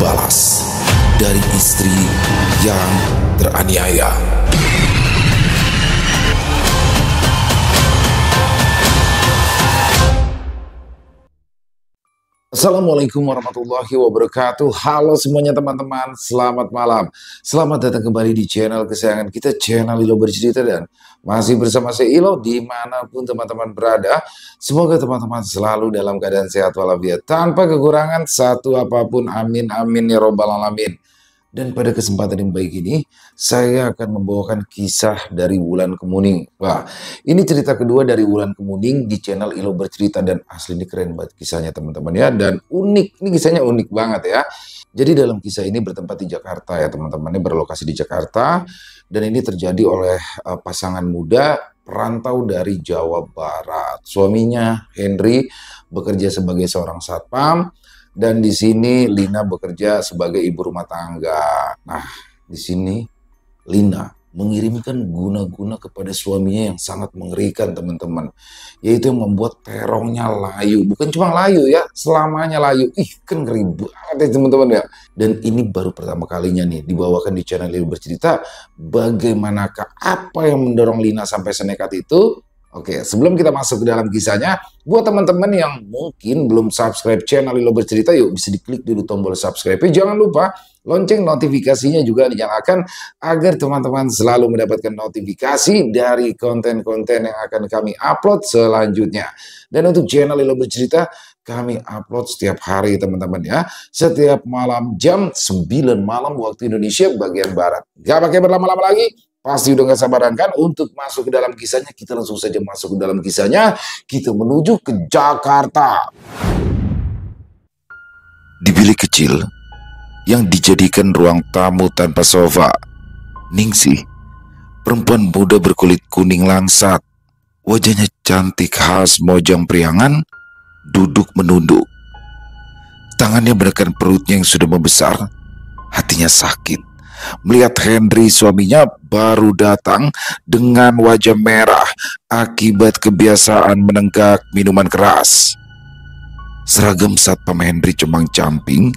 balas dari istri yang teraniaya. Assalamualaikum warahmatullahi wabarakatuh. Halo semuanya teman-teman, selamat malam. Selamat datang kembali di channel kesayangan kita, channel Ilo Bercerita, dan masih bersama saya Ilo dimanapun teman-teman berada. Semoga teman-teman selalu dalam keadaan sehat walafiat, tanpa kekurangan satu apapun. Amin amin ya robbal alamin. Dan pada kesempatan yang baik ini, saya akan membawakan kisah dari Wulan Kemuning. Wah, ini cerita kedua dari Wulan Kemuning di channel Ilo Bercerita, dan asli ini keren banget kisahnya teman-teman ya. Dan unik, ini kisahnya unik banget ya. Jadi dalam kisah ini bertempat di Jakarta ya teman-teman, ini berlokasi di Jakarta. Dan ini terjadi oleh pasangan muda perantau dari Jawa Barat. Suaminya Henry bekerja sebagai seorang satpam. Dan di sini Lina bekerja sebagai ibu rumah tangga. Nah, di sini Lina mengirimkan guna-guna kepada suaminya yang sangat mengerikan teman-teman. Yaitu yang membuat terongnya layu. Bukan cuma layu ya, selamanya layu. Ih, kan ngeri banget ya teman-teman ya. Dan ini baru pertama kalinya nih dibawakan di channel Ilo Bercerita. Bagaimanakah apa yang mendorong Lina sampai senekat itu? Oke, sebelum kita masuk ke dalam kisahnya, buat teman-teman yang mungkin belum subscribe channel Ilo Bercerita, yuk bisa diklik dulu tombol subscribe. Jangan lupa lonceng notifikasinya juga dinyalakan agar teman-teman selalu mendapatkan notifikasi dari konten-konten yang akan kami upload selanjutnya. Dan untuk channel Ilo Bercerita, kami upload setiap hari teman-teman ya. Setiap malam jam 9 malam waktu Indonesia bagian Barat. Gak pakai berlama-lama lagi. Pasti udah gak sabaran kan untuk masuk ke dalam kisahnya. Kita langsung saja masuk ke dalam kisahnya. Kita menuju ke Jakarta. Di bilik kecil yang dijadikan ruang tamu tanpa sofa, Ningsih, perempuan muda berkulit kuning langsat, wajahnya cantik khas Mojang Priangan, duduk menunduk. Tangannya menekan perutnya yang sudah membesar. Hatinya sakit melihat Henry suaminya baru datang dengan wajah merah akibat kebiasaan menenggak minuman keras. Seragam satpam Henry compang-camping,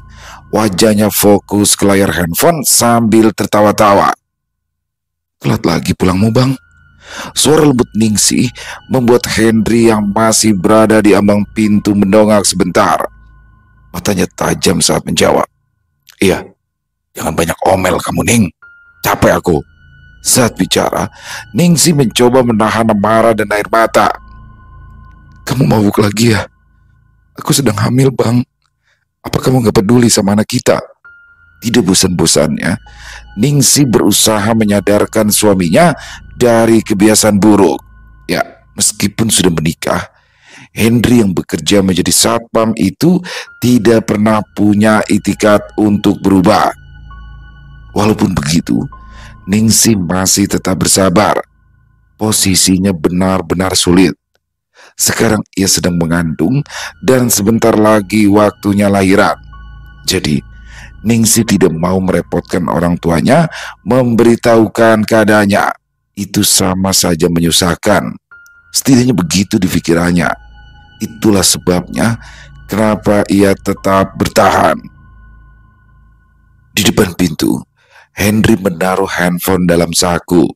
wajahnya fokus ke layar handphone sambil tertawa-tawa. Telat lagi pulangmu bang? Suara lembut Ningsih membuat Henry yang masih berada di ambang pintu mendongak sebentar. Matanya tajam saat menjawab. Iya. Jangan banyak omel kamu, Ning. Capek aku. Saat bicara, Ningsih mencoba menahan amarah dan air mata. Kamu mabuk lagi ya? Aku sedang hamil, Bang. Apa kamu gak peduli sama anak kita? Tidak bosan-bosannya, Ningsih berusaha menyadarkan suaminya dari kebiasaan buruk. Ya, meskipun sudah menikah, Henry yang bekerja menjadi satpam itu tidak pernah punya itikat untuk berubah. Walaupun begitu, Ningsih masih tetap bersabar. Posisinya benar-benar sulit. Sekarang ia sedang mengandung dan sebentar lagi waktunya lahiran. Jadi, Ningsih tidak mau merepotkan orang tuanya memberitahukan keadaannya. Itu sama saja menyusahkan. Setidaknya begitu di pikirannya. Itulah sebabnya kenapa ia tetap bertahan. Di depan pintu, Henry menaruh handphone dalam saku.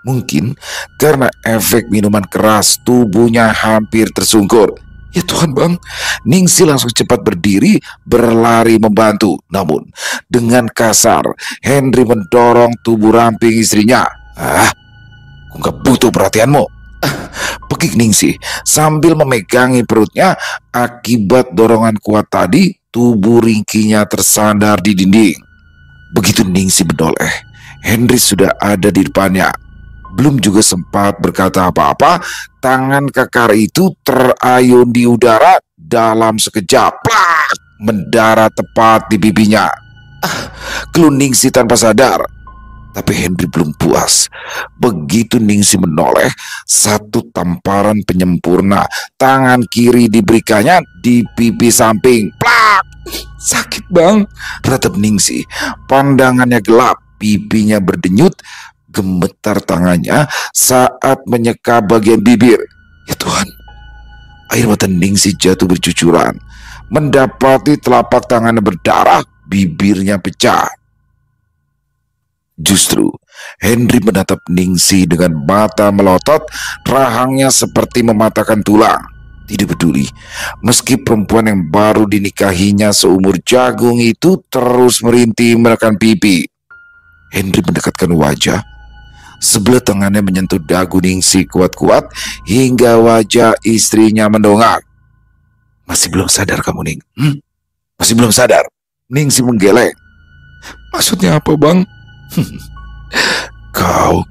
Mungkin karena efek minuman keras, tubuhnya hampir tersungkur. Ya Tuhan bang, Ningsih langsung cepat berdiri, berlari membantu. Namun dengan kasar, Henry mendorong tubuh ramping istrinya. Aku gak butuh perhatianmu. Pekik Ningsih sambil memegangi perutnya. Akibat dorongan kuat tadi, tubuh ringkinya tersandar di dinding. Begitu Ningsih menoleh, Henry sudah ada di depannya. Belum juga sempat berkata apa-apa, tangan kekar itu terayun di udara dalam sekejap. Plak! Mendarat tepat di pipinya. Keluh Ningsih tanpa sadar. Tapi Henry belum puas. Begitu Ningsih menoleh, satu tamparan penyempurna tangan kiri diberikannya di pipi samping. Plak! Sakit bang, ratap Ningsih. Pandangannya gelap, pipinya berdenyut, gemetar tangannya saat menyeka bagian bibir. Ya Tuhan, air mata Ningsih jatuh bercucuran. Mendapati telapak tangannya berdarah, bibirnya pecah. Justru Henry menatap Ningsih dengan mata melotot, rahangnya seperti mematahkan tulang. Tidak peduli, meski perempuan yang baru dinikahinya seumur jagung itu terus merintih menekan pipi. Henry mendekatkan wajah. Sebelah tangannya menyentuh dagu Ningsih kuat-kuat hingga wajah istrinya mendongak. "Masih belum sadar kamu, Ning? Masih belum sadar?" Ningsih menggeleng. "Maksudnya apa, Bang?" "Kau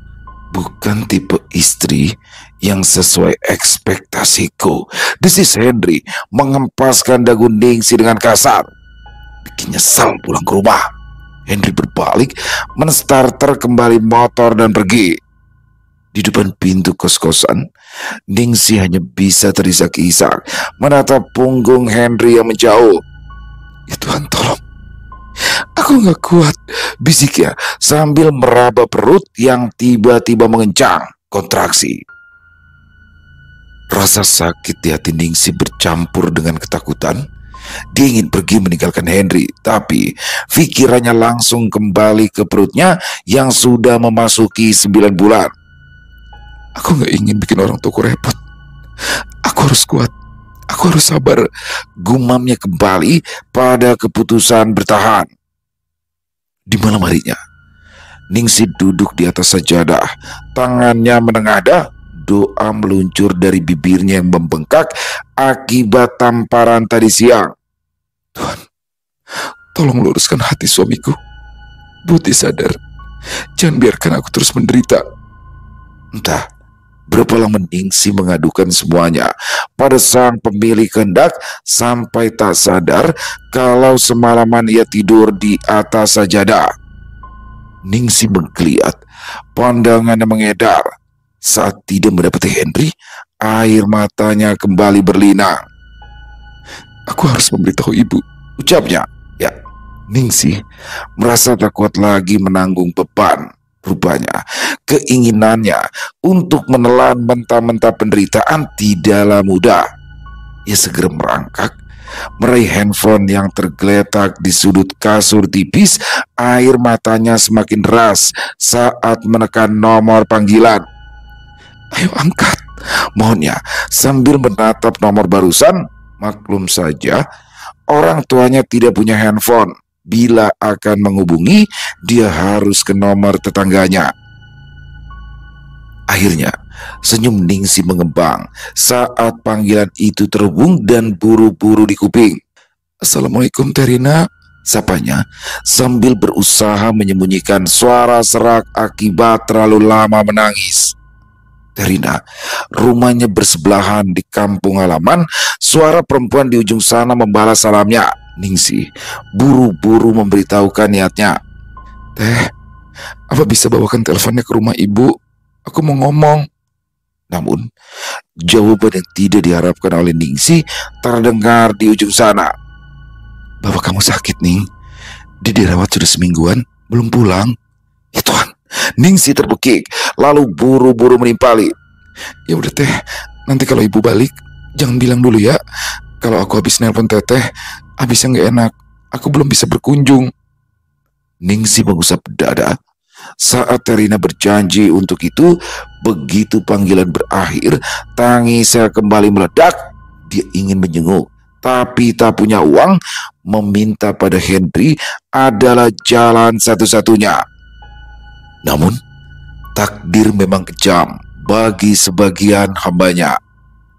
bukan tipe istri yang sesuai ekspektasiku," desis Henry mengempaskan dagu Ningsih dengan kasar. Bikin nyesal pulang ke rumah. Henry berbalik, menstarter kembali motor dan pergi. Di depan pintu kos-kosan, Ningsih hanya bisa terisak-isak menatap punggung Henry yang menjauh. "Ya Tuhan, tolong. Aku nggak kuat," bisiknya sambil meraba perut yang tiba-tiba mengencang kontraksi. Rasa sakit di hati Ningsih bercampur dengan ketakutan. Dia ingin pergi meninggalkan Henry, tapi pikirannya langsung kembali ke perutnya yang sudah memasuki 9 bulan. "Aku gak ingin bikin orang tuaku repot. Aku harus kuat. Aku harus sabar," gumamnya kembali pada keputusan bertahan. Di malam harinya, Ningsih duduk di atas sajadah, tangannya menengadah. Doa meluncur dari bibirnya yang membengkak akibat tamparan tadi siang. "Tuhan, tolong luruskan hati suamiku. Budi sadar. Jangan biarkan aku terus menderita." Entah berapa lama Ningsih mengadukan semuanya pada sang pemilik kehendak sampai tak sadar kalau semalaman ia tidur di atas sajadah. Ningsih menggeliat, pandangannya mengedar. Saat tidak mendapati Henry, air matanya kembali berlinang. "Aku harus memberitahu ibu," ucapnya. Ya, Ningsih merasa tak kuat lagi menanggung beban. Rupanya keinginannya untuk menelan mentah-mentah penderitaan tidaklah mudah. Ia segera merangkak, meraih handphone yang tergeletak di sudut kasur tipis. Air matanya semakin deras saat menekan nomor panggilan. "Ayo angkat," mohonnya sambil menatap nomor barusan. Maklum saja, orang tuanya tidak punya handphone. Bila akan menghubungi, dia harus ke nomor tetangganya. Akhirnya, senyum Ningsih mengembang saat panggilan itu terhubung dan buru-buru di kuping. "Assalamualaikum, Terina," sapanya sambil berusaha menyembunyikan suara serak akibat terlalu lama menangis. Terina, rumahnya bersebelahan di kampung halaman. Suara perempuan di ujung sana membalas salamnya. Ningsih buru-buru memberitahukan niatnya. "Teh, apa bisa bawakan teleponnya ke rumah ibu? Aku mau ngomong." Namun, jawaban yang tidak diharapkan oleh Ningsih terdengar di ujung sana. "Bapak kamu sakit, Ning. Dia dirawat sudah semingguan, belum pulang." "Ya Tuhan," Ningsih terbekik, lalu buru-buru menimpali. "Ya udah teh, nanti kalau ibu balik, jangan bilang dulu ya. Kalau aku habis nelpon teteh, habisnya nggak enak. Aku belum bisa berkunjung." Ningsih mengusap dada. Saat Terina berjanji untuk itu, begitu panggilan berakhir, tangisnya kembali meledak. Dia ingin menjenguk, tapi tak punya uang. Meminta pada Henry adalah jalan satu-satunya. Namun, takdir memang kejam bagi sebagian hambanya.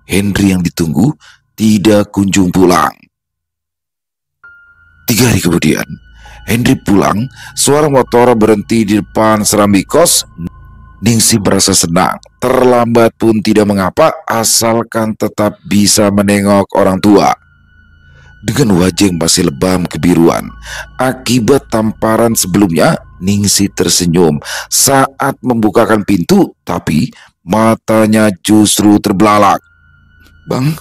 Henry yang ditunggu tidak kunjung pulang. 3 hari kemudian, Henry pulang. Suara motor berhenti di depan serambi kos. Ningsih merasa senang. Terlambat pun tidak mengapa, asalkan tetap bisa menengok orang tua. Dengan wajah yang masih lebam kebiruan akibat tamparan sebelumnya, Ningsih tersenyum saat membukakan pintu, tapi matanya justru terbelalak. "Bang,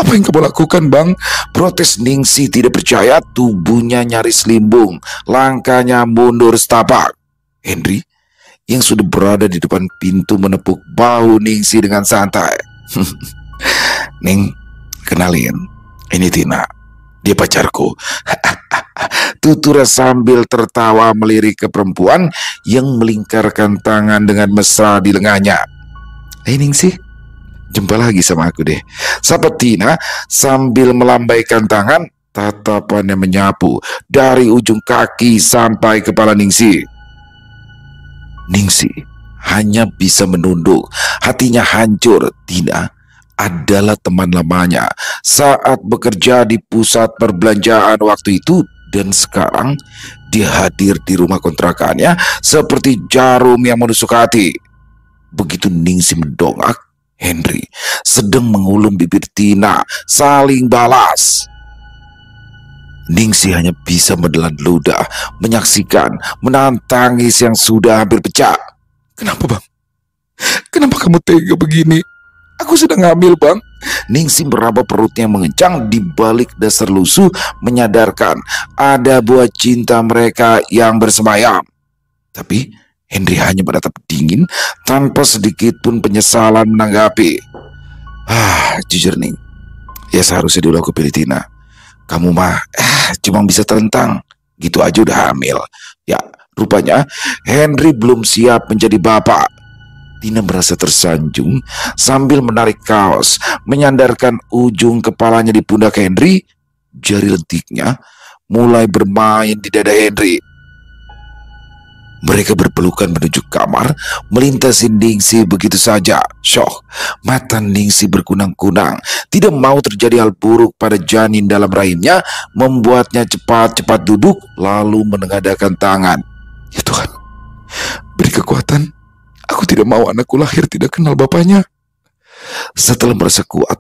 apa yang kamu lakukan, Bang?" Protes Ningsih tidak percaya. Tubuhnya nyaris limbung, langkahnya mundur setapak. Henry yang sudah berada di depan pintu menepuk bahu Ningsih dengan santai. "Ning, kenalin, ini Tina. Dia pacarku." tuturnya sambil tertawa melirik ke perempuan yang melingkarkan tangan dengan mesra di lengannya. Ningsih, jumpa lagi sama aku deh, sapa Tina sambil melambaikan tangan. Tatapannya menyapu dari ujung kaki sampai kepala Ningsih. Ningsih hanya bisa menunduk, hatinya hancur. Tina adalah teman lamanya saat bekerja di pusat perbelanjaan waktu itu, dan sekarang dia hadir di rumah kontrakannya seperti jarum yang menusuk hati. Begitu Ningsih mendongak, Henry sedang mengulum bibir Tina saling balas. Ningsih hanya bisa menelan ludah, menyaksikan, menahan tangis yang sudah hampir pecah. Kenapa bang? Kenapa kamu tega begini? Aku sedang hamil bang. Ningsih meraba perutnya mengencang di balik dasar lusuh, menyadarkan ada buah cinta mereka yang bersemayam. Tapi Henry hanya menatap dingin tanpa sedikit pun penyesalan menanggapi. Jujur Ning, ya seharusnya dulu aku pilih Tina. Kamu mah cuma bisa terentang, gitu aja udah hamil. Ya, rupanya Henry belum siap menjadi bapak. Tina merasa tersanjung sambil menarik kaos, menyandarkan ujung kepalanya di pundak Henry. Jari lentiknya mulai bermain di dada Henry. Mereka berpelukan menuju kamar, melintasi Ningsih begitu saja. Syok, mata Ningsih berkunang-kunang. Tidak mau terjadi hal buruk pada janin dalam rahimnya, membuatnya cepat-cepat duduk lalu menengadahkan tangan. Ya Tuhan, beri kekuatan. Aku tidak mau anakku lahir tidak kenal bapaknya. Setelah merasa kuat,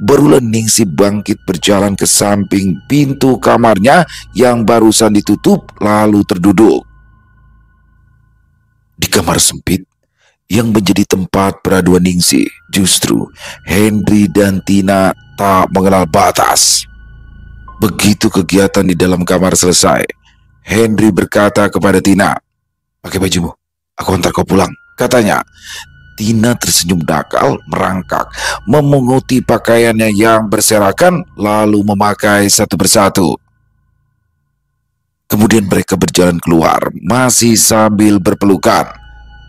barulah Ningsih bangkit berjalan ke samping pintu kamarnya yang barusan ditutup lalu terduduk. Di kamar sempit yang menjadi tempat peraduan Ningsih, justru Henry dan Tina tak mengenal batas. Begitu kegiatan di dalam kamar selesai, Henry berkata kepada Tina, "Pakai bajumu, aku antar kau pulang," katanya. Tina tersenyum nakal, merangkak, memunguti pakaiannya yang berserakan, lalu memakai satu persatu. Kemudian mereka berjalan keluar, masih sambil berpelukan.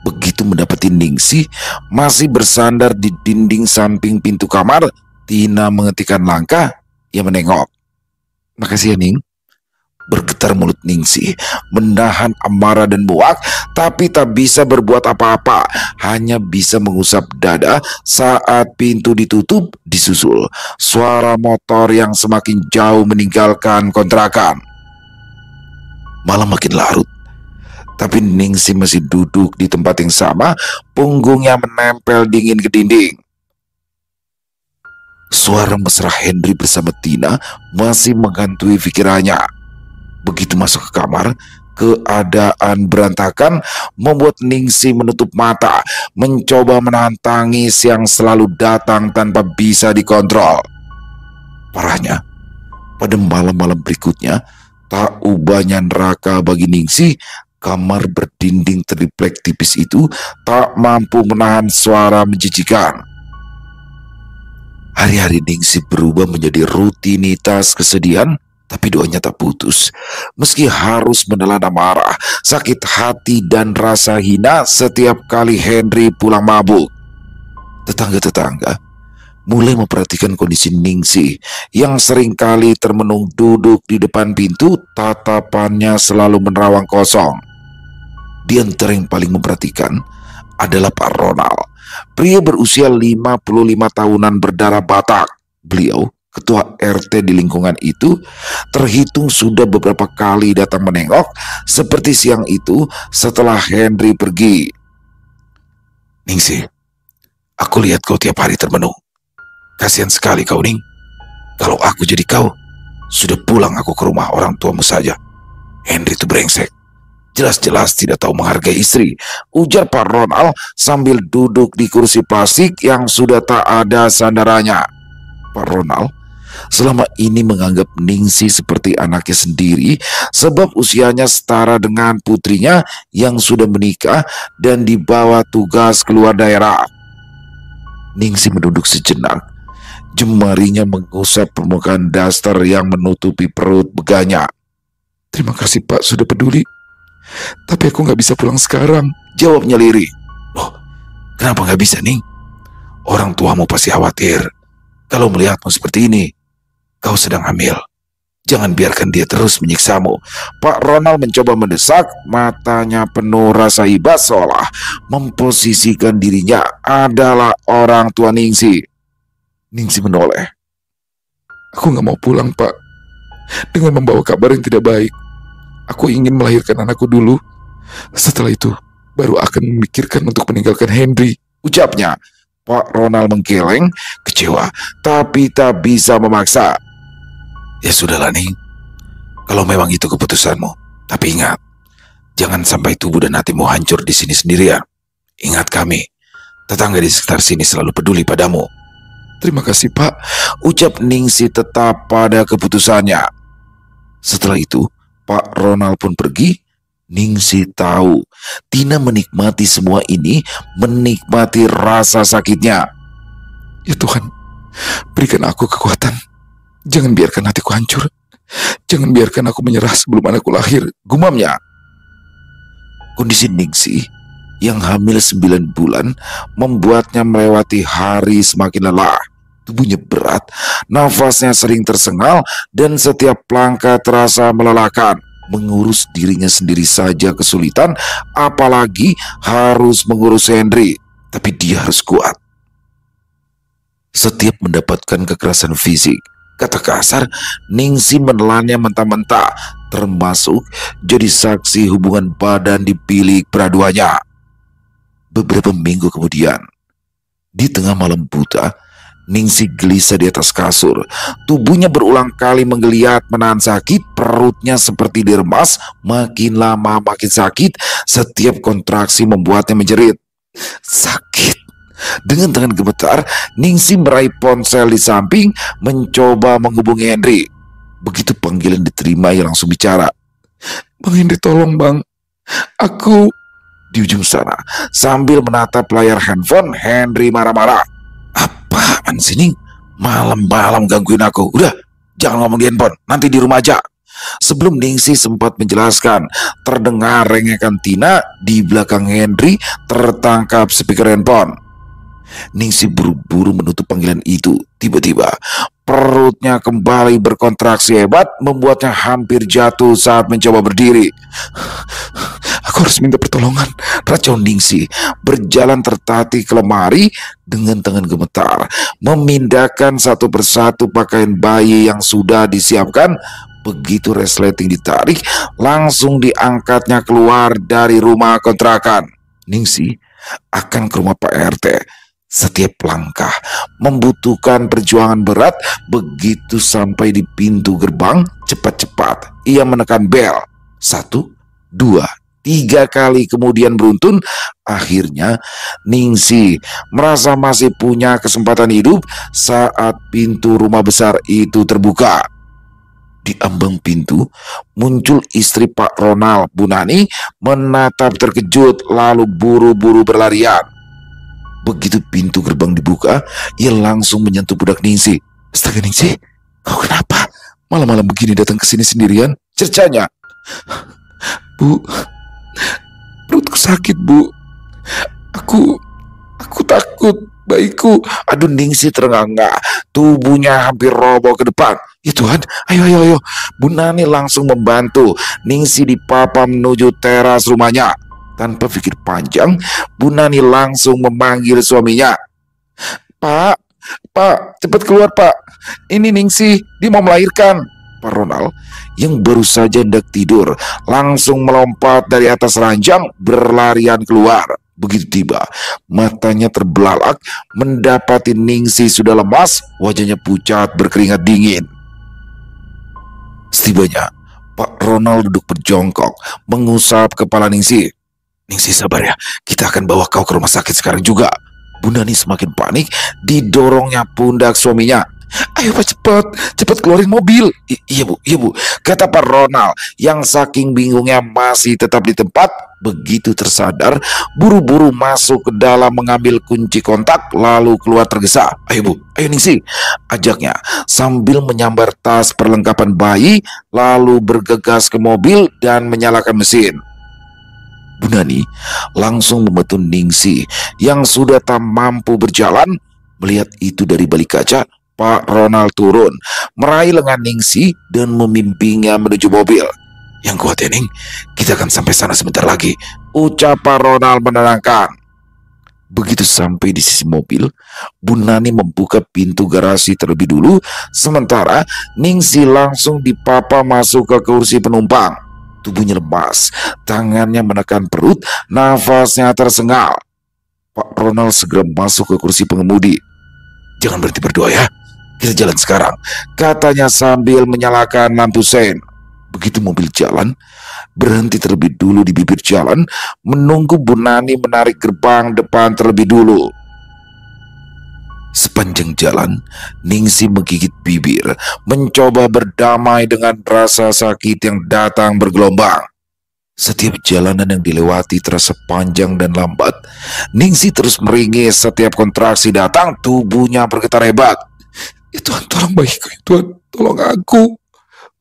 Begitu mendapati Ningsih masih bersandar di dinding samping pintu kamar, Tina menghentikan langkah, ia menengok. "Makasih ya Ning." Bergetar mulut Ningsih, menahan amarah dan muak, tapi tak bisa berbuat apa-apa, hanya bisa mengusap dada saat pintu ditutup disusul suara motor yang semakin jauh meninggalkan kontrakan. Malam makin larut, tapi Ningsih masih duduk di tempat yang sama, punggungnya menempel dingin ke dinding. Suara mesra Henry bersama Tina masih menghantui pikirannya. Begitu masuk ke kamar, keadaan berantakan membuat Ningsih menutup mata, mencoba menahan tangis yang selalu datang tanpa bisa dikontrol. Parahnya, pada malam-malam berikutnya, tak ubahnya neraka bagi Ningsih, kamar berdinding triplek tipis itu tak mampu menahan suara menjijikan. Hari-hari Ningsih berubah menjadi rutinitas kesedihan, tapi doanya tak putus. Meski harus menelan amarah, sakit hati dan rasa hina setiap kali Henry pulang mabuk. Tetangga-tetangga mulai memperhatikan kondisi Ningsih yang seringkali termenung duduk di depan pintu, tatapannya selalu menerawang kosong. Di antara yang paling memperhatikan adalah Pak Ronald, pria berusia 55 tahunan berdarah Batak. Beliau, ketua RT di lingkungan itu, terhitung sudah beberapa kali datang menengok, seperti siang itu setelah Henry pergi. "Ningsih, aku lihat kau tiap hari termenung. Kasihan sekali kau Ning. Kalau aku jadi kau, sudah pulang aku ke rumah orang tuamu saja. Henry itu brengsek. Jelas-jelas tidak tahu menghargai istri," ujar Pak Ronald sambil duduk di kursi plastik yang sudah tak ada sandarannya. Pak Ronald selama ini menganggap Ningsih seperti anaknya sendiri, sebab usianya setara dengan putrinya yang sudah menikah dan dibawa tugas keluar daerah. Ningsih menduduk sejenak, jemarinya mengusap permukaan daster yang menutupi perut beganya. Terima kasih Pak sudah peduli. Tapi aku nggak bisa pulang sekarang, jawabnya lirih. Loh, kenapa nggak bisa, Ning? Orang tuamu pasti khawatir kalau melihatmu seperti ini. Kau sedang hamil. Jangan biarkan dia terus menyiksamu. Pak Ronald mencoba mendesak, matanya penuh rasa iba seolah memposisikan dirinya adalah orang tua Ningsi. Ningsi menoleh. Aku nggak mau pulang, Pak. Dengan membawa kabar yang tidak baik. Aku ingin melahirkan anakku dulu. Setelah itu, baru akan memikirkan untuk meninggalkan Henry, ucapnya. Pak Ronald menggeleng, kecewa, tapi tak bisa memaksa. Ya sudahlah, Ning. Kalau memang itu keputusanmu. Tapi ingat, jangan sampai tubuh dan hatimu hancur di sini sendirian. Ingat kami, tetangga di sekitar sini selalu peduli padamu. Terima kasih, Pak, ucap Ningsi tetap pada keputusannya. Setelah itu, Pak Ronald pun pergi. Ningsi tahu Tina menikmati semua ini, menikmati rasa sakitnya. Ya Tuhan, berikan aku kekuatan. Jangan biarkan hatiku hancur. Jangan biarkan aku menyerah sebelum anakku lahir, gumamnya. Kondisi Ningsi yang hamil 9 bulan membuatnya melewati hari semakin lelah. Tubuhnya berat, nafasnya sering tersengal, dan setiap langkah terasa melelahkan. Mengurus dirinya sendiri saja kesulitan, apalagi harus mengurus Henry. Tapi dia harus kuat. Setiap mendapatkan kekerasan fisik, kata kasar, Ningsi menelannya mentah-mentah, termasuk jadi saksi hubungan badan di bilik peraduannya. Beberapa minggu kemudian, di tengah malam buta, Ningsi gelisah di atas kasur. Tubuhnya berulang kali menggeliat menahan sakit, perutnya seperti diremas, makin lama makin sakit, setiap kontraksi membuatnya menjerit. Sakit. Dengan tangan gemetar, Ningsi meraih ponsel di samping, mencoba menghubungi Henry. Begitu panggilan diterima, ia langsung bicara. Bang Henry, tolong bang, aku... Di ujung sana, sambil menatap layar handphone, Henry marah-marah. Apaan sih, Ning? Malam-malam gangguin aku. Udah, jangan ngomong di handphone, nanti di rumah aja. Sebelum Ningsi sempat menjelaskan, terdengar rengekan Tina di belakang Henry, tertangkap speaker handphone. Ningsi buru-buru menutup panggilan itu. Tiba-tiba perutnya kembali berkontraksi hebat, membuatnya hampir jatuh saat mencoba berdiri. Aku harus minta pertolongan, racun Ningsi berjalan tertatih ke lemari dengan tangan gemetar, memindahkan satu persatu pakaian bayi yang sudah disiapkan. Begitu resleting ditarik, langsung diangkatnya keluar dari rumah kontrakan. Ningsi akan ke rumah Pak RT. Setiap langkah membutuhkan perjuangan berat. Begitu sampai di pintu gerbang, cepat-cepat ia menekan bel. 1, 2, 3 kali kemudian beruntun. Akhirnya Ningsi merasa masih punya kesempatan hidup saat pintu rumah besar itu terbuka. Di ambang pintu muncul istri Pak Ronald, Bu Nani, menatap terkejut lalu buru-buru berlarian. Begitu pintu gerbang dibuka, ia langsung menyentuh budak Ningsi. Astaga Ningsi, kau kenapa? Malam-malam begini datang ke sini sendirian? Cercanya. Bu, perutku sakit bu. Aku takut bayiku. Aduh, Ningsi terengah-engah, tubuhnya hampir roboh ke depan. Ya Tuhan, ayo. Bu Nani langsung membantu. Ningsi dipapa menuju teras rumahnya. Tanpa pikir panjang, Bu Nani langsung memanggil suaminya. Pak, cepat keluar Pak. Ini Ningsi, dia mau melahirkan. Pak Ronald yang baru saja hendak tidur langsung melompat dari atas ranjang, berlarian keluar. Begitu tiba, matanya terbelalak mendapati Ningsi sudah lemas, wajahnya pucat berkeringat dingin. Setibanya, Pak Ronald duduk berjongkok, mengusap kepala Ningsi. Ningsi sabar ya, kita akan bawa kau ke rumah sakit sekarang juga. Bu Nani semakin panik, didorongnya pundak suaminya. Ayo Pak, cepat keluarin mobil. Iya bu, kata Pak Ronald yang saking bingungnya masih tetap di tempat. Begitu tersadar, buru-buru masuk ke dalam mengambil kunci kontak lalu keluar tergesa. Ayo bu, ayo Ningsih, ajaknya sambil menyambar tas perlengkapan bayi lalu bergegas ke mobil dan menyalakan mesin. Bu Nani langsung membantu Ningsih yang sudah tak mampu berjalan. Melihat itu dari balik kaca, Pak Ronald turun, meraih lengan Ningsih dan membimbingnya menuju mobil. Yang kuat ya Ning, kita akan sampai sana sebentar lagi, ucap Pak Ronald menenangkan. Begitu sampai di sisi mobil, Bu Nani membuka pintu garasi terlebih dulu, sementara Ningsih langsung dipapa masuk ke kursi penumpang. Tubuhnya lemas, tangannya menekan perut, nafasnya tersengal. Pak Ronald segera masuk ke kursi pengemudi. Jangan berhenti berdoa ya, kita jalan sekarang, katanya sambil menyalakan lampu sein. Begitu mobil jalan, berhenti terlebih dulu di bibir jalan, menunggu Bu Nani menarik gerbang depan terlebih dulu. Sepanjang jalan, Ningsih menggigit bibir, mencoba berdamai dengan rasa sakit yang datang bergelombang. Setiap jalanan yang dilewati terasa panjang dan lambat. Ningsih terus meringis setiap kontraksi datang, tubuhnya bergetar hebat. Ya Tuhan, tolong bayiku, ya Tuhan, tolong aku.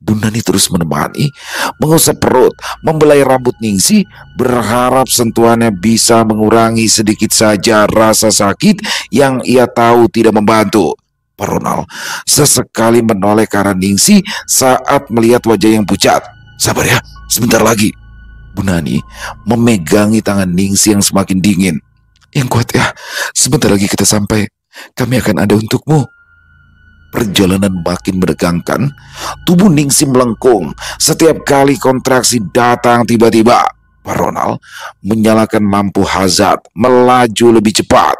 Bu Nani terus menemani, mengusap perut, membelai rambut Ningsih, berharap sentuhannya bisa mengurangi sedikit saja rasa sakit yang ia tahu tidak membantu. Pak Ronald sesekali menoleh ke arah Ningsih saat melihat wajah yang pucat. Sabar ya, sebentar lagi. Bu Nani memegangi tangan Ningsih yang semakin dingin. Yang kuat ya, sebentar lagi kita sampai. Kami akan ada untukmu. Perjalanan makin menegangkan, tubuh Ningsih melengkung setiap kali kontraksi datang tiba-tiba. Pak Ronald menyalakan lampu hazard, melaju lebih cepat.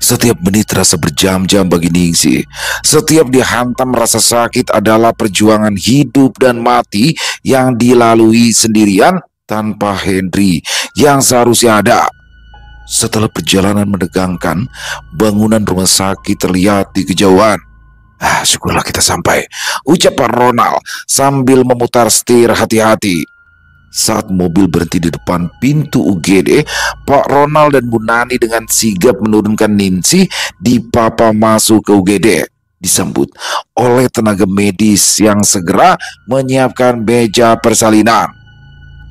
Setiap menit terasa berjam-jam bagi Ningsih. Setiap dihantam rasa sakit adalah perjuangan hidup dan mati yang dilalui sendirian tanpa Henry yang seharusnya ada. Setelah perjalanan menegangkan, bangunan rumah sakit terlihat di kejauhan. Syukurlah kita sampai, ucap Pak Ronald sambil memutar setir hati-hati. Saat mobil berhenti di depan pintu UGD, Pak Ronald dan Bu Nani dengan sigap menurunkan Ningsih dipapa masuk ke UGD. Disambut oleh tenaga medis yang segera menyiapkan meja persalinan.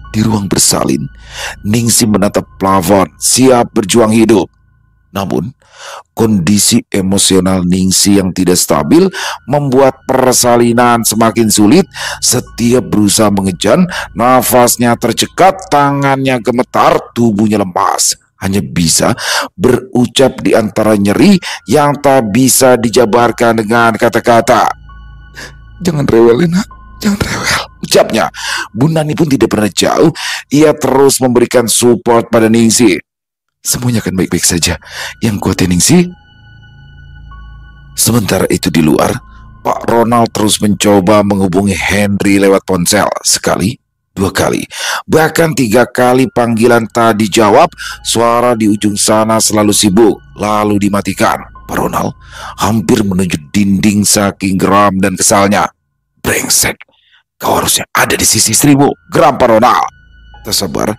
Di ruang bersalin, Ningsih menatap plafon, siap berjuang hidup. Namun, kondisi emosional Ningsih yang tidak stabil membuat persalinan semakin sulit. Setiap berusaha mengejan, nafasnya tercekat, tangannya gemetar, tubuhnya lemas. Hanya bisa berucap di antara nyeri yang tak bisa dijabarkan dengan kata-kata. Jangan rewel, nak. Jangan rewel, ucapnya. Bu Nani pun tidak pernah jauh. Ia terus memberikan support pada Ningsih. Semuanya akan baik-baik saja. Yang kuat ya Ningsih. Sementara itu di luar, Pak Ronald terus mencoba menghubungi Henry lewat ponsel. Sekali, dua kali, bahkan tiga kali panggilan tak dijawab. Suara di ujung sana selalu sibuk, lalu dimatikan. Pak Ronald hampir menuju dinding saking geram dan kesalnya. Brengsek, kau harusnya ada di sisi istrimu, geram Pak Ronald. Tak sabar,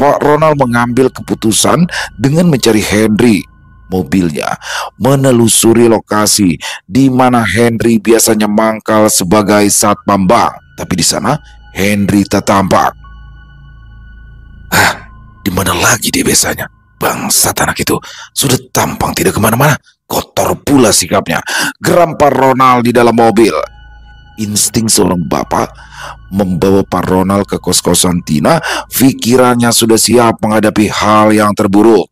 Pak Ronald mengambil keputusan dengan mencari Henry. Mobilnya menelusuri lokasi di mana Henry biasanya mangkal sebagai satpam bank. Tapi di sana Henry tak tampak. Di mana lagi dia biasanya? Bangsat anak itu, sudah tampang tidak kemana-mana. Kotor pula sikapnya, geram Pak Ronald di dalam mobil. Insting seorang bapak membawa Pak Ronald ke kos-kosan Tina. Pikirannya sudah siap menghadapi hal yang terburuk.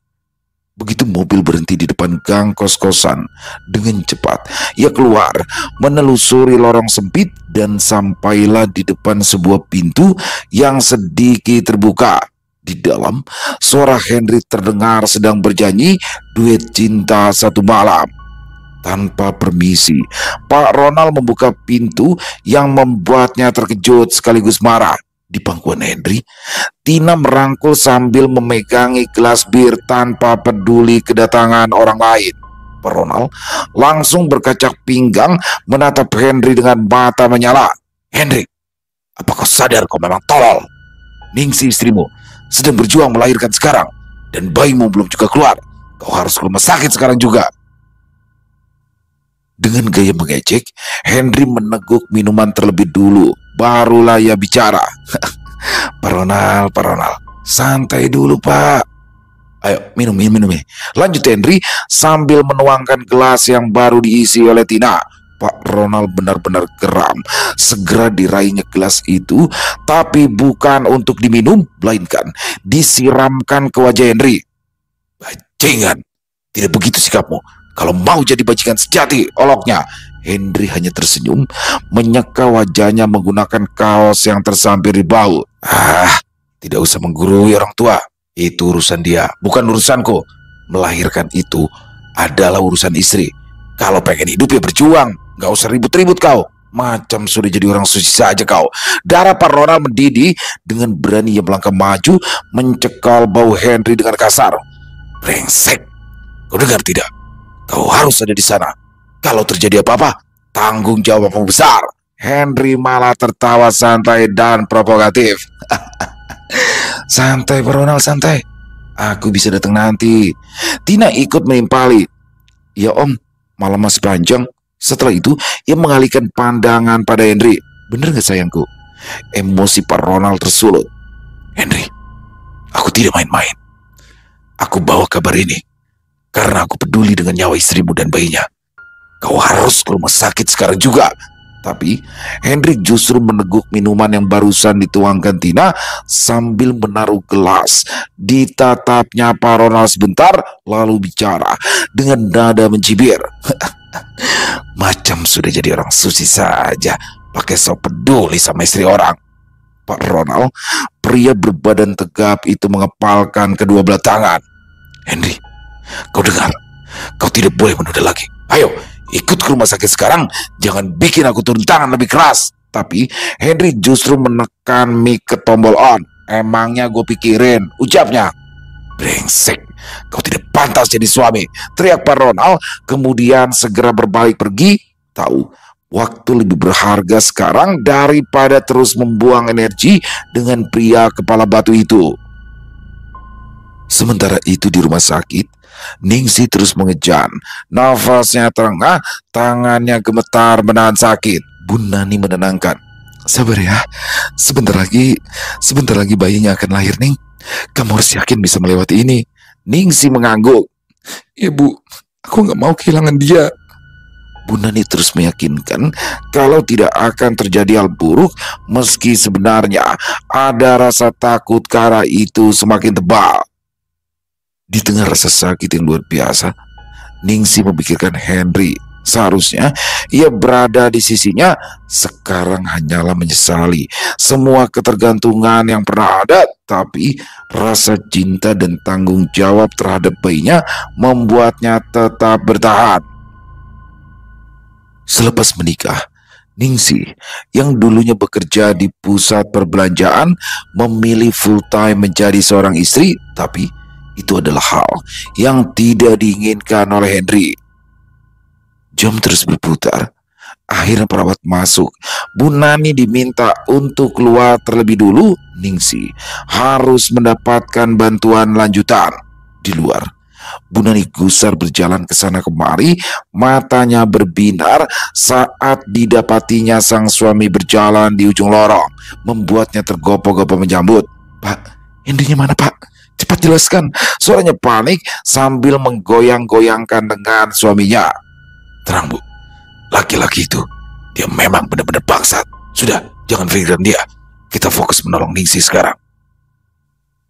Begitu mobil berhenti di depan gang kos-kosan, dengan cepat ia keluar, menelusuri lorong sempit dan sampailah di depan sebuah pintu yang sedikit terbuka. Di dalam, suara Henry terdengar sedang bernyanyi duet cinta satu malam. Tanpa permisi, Pak Ronald membuka pintu yang membuatnya terkejut sekaligus marah. Di pangkuan Henry, Tina merangkul sambil memegangi gelas bir tanpa peduli kedatangan orang lain. Pak Ronald langsung berkacak pinggang menatap Henry dengan mata menyala. Henry, apa kau sadar kau memang tolol? Ningsih istrimu sedang berjuang melahirkan sekarang, dan bayimu belum juga keluar. Kau harus ke rumah sakit sekarang juga. Dengan gaya mengejek, Henry meneguk minuman terlebih dulu, barulah ia bicara. Pak Ronald, santai dulu Pak. Ayo minum. Lanjut Henry sambil menuangkan gelas yang baru diisi oleh Tina. Pak Ronald benar-benar geram. Segera diraihnya gelas itu, tapi bukan untuk diminum, melainkan disiramkan ke wajah Henry. Bajingan, tidak begitu sikapmu. Kalau mau jadi bajingan sejati, oloknya. Henry hanya tersenyum, menyeka wajahnya menggunakan kaos yang tersampir di bahu. Tidak usah menggurui orang tua. Itu urusan dia, bukan urusanku. Melahirkan itu adalah urusan istri. Kalau pengen hidup ya berjuang, gak usah ribut-ribut kau. Macam sudah jadi orang suci saja kau. Darah Pak Ronald mendidih. Dengan berani ia melangkah maju, mencekal bau Henry dengan kasar. Brengsek, kau dengar tidak? Kau harus ada di sana. Kalau terjadi apa-apa, tanggung jawabmu besar. Henry malah tertawa santai dan provokatif. Santai Pak Ronald, santai. Aku bisa datang nanti. Tina ikut menimpali. Ya om, malam masih panjang. Setelah itu, ia mengalihkan pandangan pada Henry. Bener gak sayangku? Emosi Pak Ronald tersulut. Henry, aku tidak main-main. Aku bawa kabar ini karena aku peduli dengan nyawa istrimu dan bayinya. Kau harus ke rumah sakit sekarang juga. Tapi Henry justru meneguk minuman yang barusan dituangkan Tina sambil menaruh gelas. Ditatapnya Pak Ronald sebentar, lalu bicara dengan nada mencibir. Macam sudah jadi orang suci saja, pakai sok peduli sama istri orang. Pak Ronald, pria berbadan tegap itu mengepalkan kedua belah tangan. Henry, kau dengar? Kau tidak boleh menunda lagi. Ayo, ikut ke rumah sakit sekarang. Jangan bikin aku turun tangan lebih keras. Tapi Henry justru menekan mic ke tombol on. Emangnya gue pikirin, ucapnya. Brengsek, kau tidak pantas jadi suami, teriak Pak Ronald. Kemudian segera berbalik pergi. Tahu, waktu lebih berharga sekarang daripada terus membuang energi dengan pria kepala batu itu. Sementara itu di rumah sakit, Ningsih terus mengejan. Nafasnya terengah, tangannya gemetar menahan sakit. Bu Nani menenangkan. Sabar ya, sebentar lagi bayinya akan lahir, Ning. Kamu harus yakin bisa melewati ini. Ningsih mengangguk. Ibu, aku gak mau kehilangan dia. Bu Nani terus meyakinkan kalau tidak akan terjadi hal buruk, meski sebenarnya ada rasa takut ke arah itu semakin tebal. Di tengah rasa sakit yang luar biasa, Ningsih memikirkan Henry. Seharusnya ia berada di sisinya. Sekarang hanyalah menyesali semua ketergantungan yang pernah ada. Tapi rasa cinta dan tanggung jawab terhadap bayinya membuatnya tetap bertahan. Selepas menikah, Ningsih yang dulunya bekerja di pusat perbelanjaan memilih full time menjadi seorang istri. Tapi itu adalah hal yang tidak diinginkan oleh Henry. Jam terus berputar. Akhirnya perawat masuk. Bu Nani diminta untuk keluar terlebih dulu. Ningsih harus mendapatkan bantuan lanjutan. Di luar, Bu Nani gusar berjalan ke sana kemari. Matanya berbinar saat didapatinya sang suami berjalan di ujung lorong, membuatnya tergopoh-gopoh menyambut. Pak, Henry-nya mana Pak? Cepat jelaskan. Suaranya panik sambil menggoyang-goyangkan dengan suaminya. Terang Bu, laki-laki itu dia memang benar-benar bangsat. Sudah, jangan pikirkan dia. Kita fokus menolong Ningsih sekarang.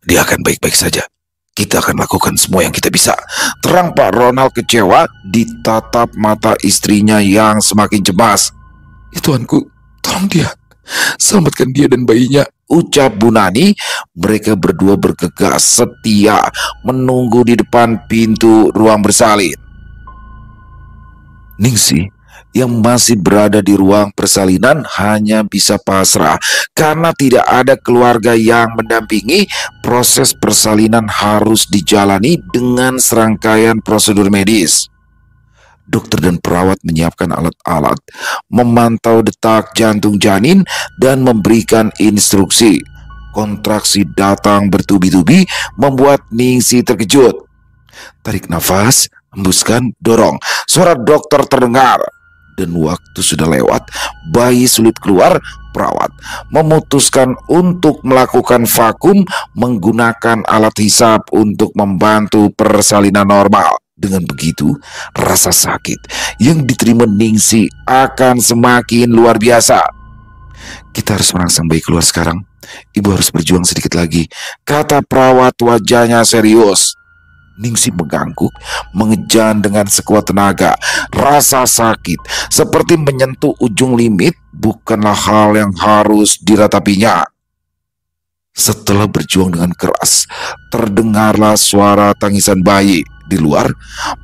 Dia akan baik-baik saja. Kita akan lakukan semua yang kita bisa. Terang Pak Ronald kecewa ditatap mata istrinya yang semakin cemas. Ya Tuanku, tolong dia. Selamatkan dia dan bayinya, ucap Bu Nani. Mereka berdua bergegas setia menunggu di depan pintu ruang bersalin. Ningsih yang masih berada di ruang persalinan hanya bisa pasrah karena tidak ada keluarga yang mendampingi. Proses persalinan harus dijalani dengan serangkaian prosedur medis. Dokter dan perawat menyiapkan alat-alat, memantau detak jantung janin, dan memberikan instruksi. Kontraksi datang bertubi-tubi membuat Ningsih terkejut. Tarik nafas, hembuskan, dorong. Suara dokter terdengar. Dan waktu sudah lewat, bayi sulit keluar. Perawat memutuskan untuk melakukan vakum menggunakan alat hisap untuk membantu persalinan normal. Dengan begitu, rasa sakit yang diterima Ningsih akan semakin luar biasa. Kita harus merangsang bayi keluar sekarang. Ibu harus berjuang sedikit lagi, kata perawat wajahnya serius. Ningsih mengangguk, mengejan dengan sekuat tenaga. Rasa sakit seperti menyentuh ujung limit bukanlah hal yang harus diratapinya. Setelah berjuang dengan keras, terdengarlah suara tangisan bayi. Di luar,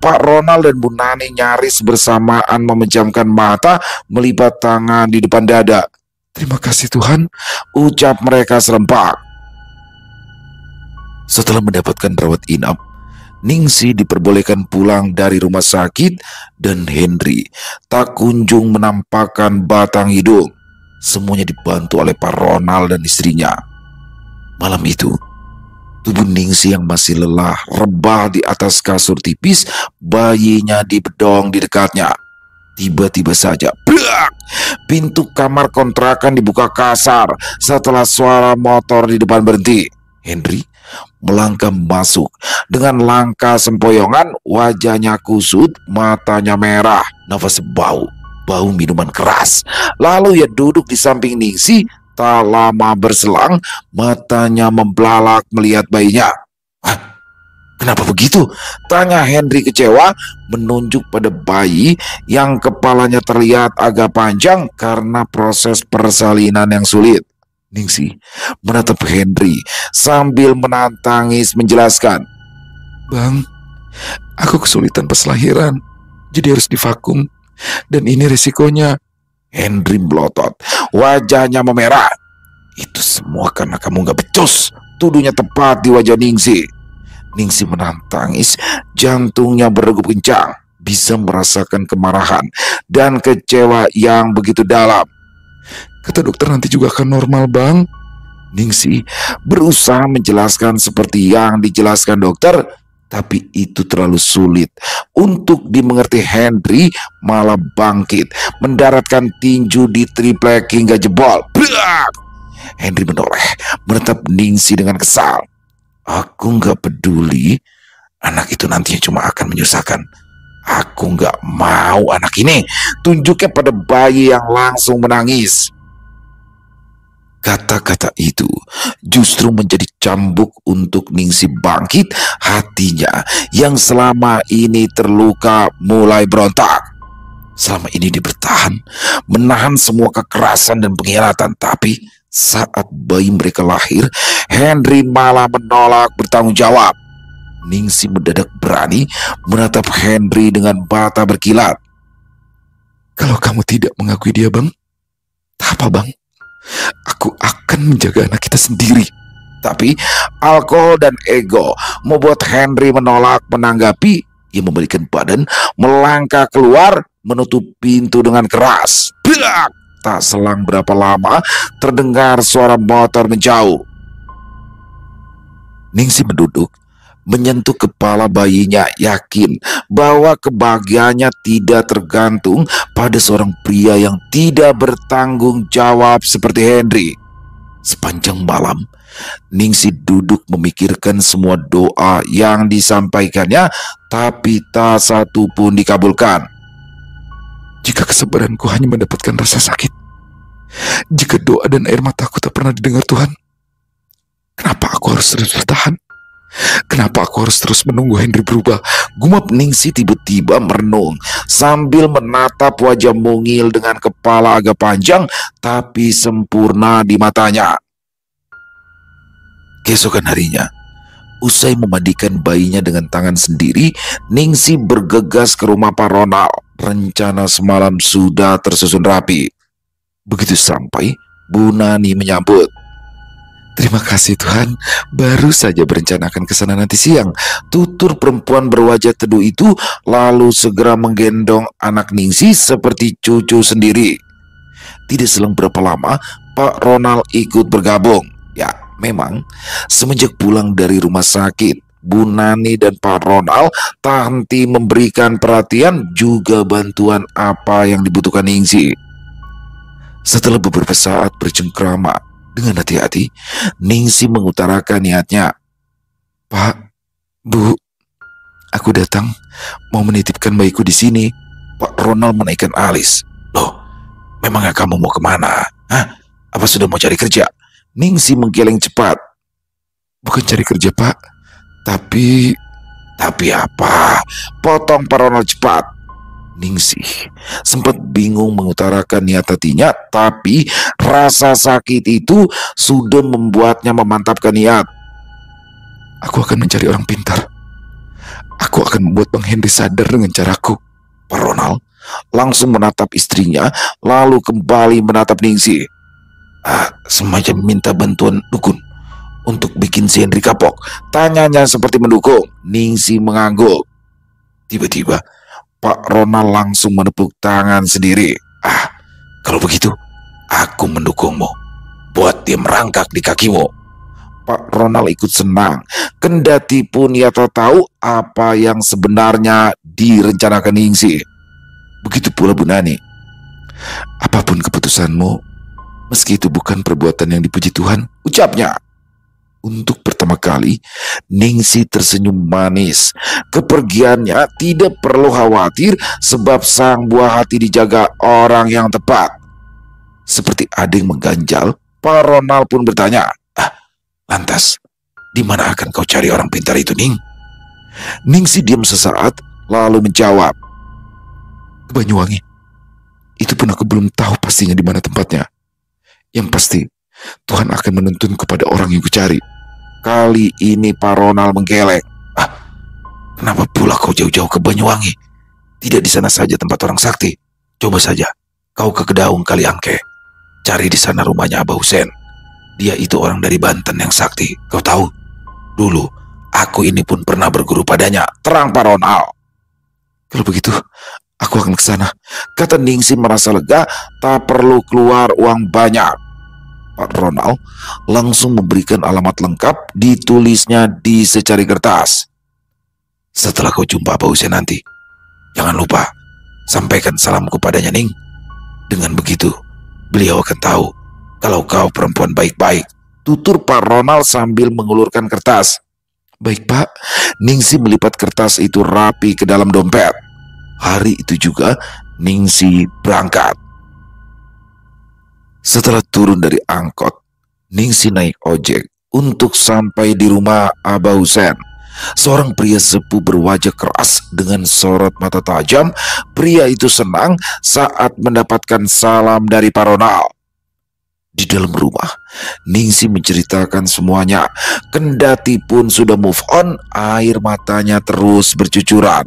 Pak Ronald dan Bu Nani nyaris bersamaan memejamkan mata, melipat tangan di depan dada. Terima kasih Tuhan, ucap mereka serempak. Setelah mendapatkan rawat inap, Ningsih diperbolehkan pulang dari rumah sakit dan Henry tak kunjung menampakkan batang hidung. Semuanya dibantu oleh Pak Ronald dan istrinya. Malam itu, tubuh Ningsih yang masih lelah rebah di atas kasur tipis, bayinya dibedong di dekatnya. Tiba-tiba saja, blak! Pintu kamar kontrakan dibuka kasar setelah suara motor di depan berhenti. Henry melangkah masuk dengan langkah sempoyongan, wajahnya kusut, matanya merah, nafas bau minuman keras. Lalu ia duduk di samping Ningsih. Tak lama berselang, matanya membelalak melihat bayinya. Hah? Kenapa begitu? Tanya Henry kecewa, menunjuk pada bayi yang kepalanya terlihat agak panjang karena proses persalinan yang sulit. Ningsih menatap Henry sambil menahan tangis menjelaskan, Bang, aku kesulitan pas lahiran, jadi harus divakum. Dan ini risikonya. Henry melotot, wajahnya memerah. Itu semua karena kamu gak becus, tuduhnya tepat di wajah Ningsih. Ningsih menahan tangis, jantungnya berdegup kencang, bisa merasakan kemarahan dan kecewa yang begitu dalam. Kata dokter nanti juga akan normal Bang. Ningsih berusaha menjelaskan seperti yang dijelaskan dokter, tapi itu terlalu sulit untuk dimengerti. Henry malah bangkit, mendaratkan tinju di triplek hingga jebol. Brak! Henry menoleh, menatap Ningsih dengan kesal. Aku gak peduli, anak itu nantinya cuma akan menyusahkan. Aku gak mau anak ini. Tunjuknya pada bayi yang langsung menangis. Kata-kata itu justru menjadi cambuk untuk Ningsih bangkit. Hatinya yang selama ini terluka mulai berontak. Selama ini dia bertahan, menahan semua kekerasan dan pengkhianatan. Tapi saat bayi mereka lahir, Henry malah menolak bertanggung jawab. Ningsih mendadak berani menatap Henry dengan mata berkilat. Kalau kamu tidak mengakui dia Bang, tak apa Bang, aku akan menjaga anak kita sendiri. Tapi alkohol dan ego membuat Henry menolak menanggapi. Ia membalikan badan, melangkah keluar, menutup pintu dengan keras. Blak! Tak selang berapa lama, terdengar suara motor menjauh. Ningsih menduduk, menyentuh kepala bayinya, yakin bahwa kebahagiaannya tidak tergantung pada seorang pria yang tidak bertanggung jawab seperti Henry. Sepanjang malam, Ningsih duduk memikirkan semua doa yang disampaikannya, tapi tak satu pun dikabulkan. Jika kesabaranku hanya mendapatkan rasa sakit, jika doa dan air mataku tak pernah didengar Tuhan, kenapa aku harus terus bertahan? Kenapa aku harus terus menunggu Henry berubah? Gumap Ningsih tiba-tiba merenung sambil menatap wajah mungil dengan kepala agak panjang tapi sempurna di matanya. Keesokan harinya, usai memandikan bayinya dengan tangan sendiri, Ningsih bergegas ke rumah Pak Ronald. Rencana semalam sudah tersusun rapi. Begitu sampai, Bu Nani menyambut. Terima kasih Tuhan, baru saja berencanakan ke sana nanti siang. Tutur perempuan berwajah teduh itu lalu segera menggendong anak Ningsih seperti cucu sendiri. Tidak selang berapa lama, Pak Ronald ikut bergabung. Ya, memang semenjak pulang dari rumah sakit, Bu Nani dan Pak Ronald tak henti memberikan perhatian juga bantuan apa yang dibutuhkan Ningsih. Setelah beberapa saat bercengkrama, dengan hati-hati, Ningsih mengutarakan niatnya. Pak, Bu, aku datang mau menitipkan bayiku di sini. Pak Ronald menaikkan alis. Loh, memangnya kamu mau kemana? Hah? Apa sudah mau cari kerja? Ningsih menggeleng cepat. Bukan cari kerja, Pak. Tapi apa? Potong Pak Ronald cepat. Ningsih sempat bingung mengutarakan niat hatinya, tapi rasa sakit itu sudah membuatnya memantapkan niat. Aku akan mencari orang pintar. Aku akan membuat Bang Henry sadar dengan caraku. Pak Ronald langsung menatap istrinya, lalu kembali menatap Ningsih. Semacam minta bantuan dukun untuk bikin si Henry kapok. Tanyanya seperti mendukung. Ningsih mengangguk. Tiba-tiba Pak Ronald langsung menepuk tangan sendiri. Kalau begitu, aku mendukungmu. Buat dia merangkak di kakimu. Pak Ronald ikut senang, kendati pun ia tak tahu apa yang sebenarnya direncanakan Ningsih. Begitu pula Bu Nani. Apapun keputusanmu, meski itu bukan perbuatan yang dipuji Tuhan, ucapnya. Untuk pertama kali, Ningsih tersenyum manis. Kepergiannya tidak perlu khawatir sebab sang buah hati dijaga orang yang tepat. Seperti ada yang mengganjal, Pak Ronald pun bertanya, lantas, di mana akan kau cari orang pintar itu, Ning? Ningsih diam sesaat, lalu menjawab, ke Banyuwangi. Itu pun aku belum tahu pastinya di mana tempatnya. Yang pasti, Tuhan akan menuntun kepada orang yang kucari. Kali ini Pak Ronald menggeleng. Kenapa pula kau jauh-jauh ke Banyuwangi? Tidak di sana saja tempat orang sakti. Coba saja kau ke Kedaung Kaliangke. Cari di sana rumahnya Abah Husen. Dia itu orang dari Banten yang sakti. Kau tahu, dulu aku ini pun pernah berguru padanya. Terang Pak Ronald. Kalau begitu, aku akan ke sana. Kata Ningsih merasa lega, tak perlu keluar uang banyak. Pak Ronald langsung memberikan alamat lengkap, ditulisnya di secari kertas. Setelah kau jumpa Abah Husen nanti, jangan lupa sampaikan salamku padanya, Ning. Dengan begitu, beliau akan tahu kalau kau perempuan baik-baik. Tutur Pak Ronald sambil mengulurkan kertas. Baik Pak. Ningsih melipat kertas itu rapi ke dalam dompet. Hari itu juga Ningsih berangkat. Setelah turun dari angkot, Ningsih naik ojek untuk sampai di rumah Abah Husen. Seorang pria sepuh berwajah keras dengan sorot mata tajam. Pria itu senang saat mendapatkan salam dari Pak Ronald. Di dalam rumah, Ningsih menceritakan semuanya. Kendati pun sudah move on, air matanya terus bercucuran.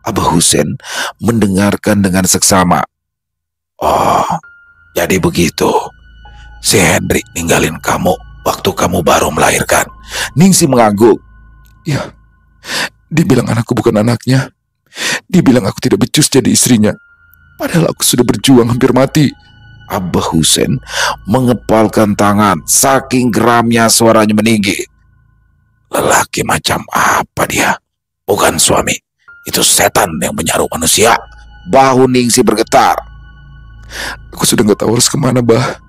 Abah Husen mendengarkan dengan seksama. Oh, jadi begitu. Si Henry ninggalin kamu waktu kamu baru melahirkan. Ningsih mengangguk. Ya, dibilang anakku bukan anaknya. Dibilang aku tidak becus jadi istrinya. Padahal aku sudah berjuang hampir mati. Abah Husen mengepalkan tangan, saking geramnya suaranya meninggi. Lelaki macam apa dia? Bukan suami. Itu setan yang menyaruh manusia. Bahu Ningsih bergetar. Aku sudah gak tahu harus kemana, Bah.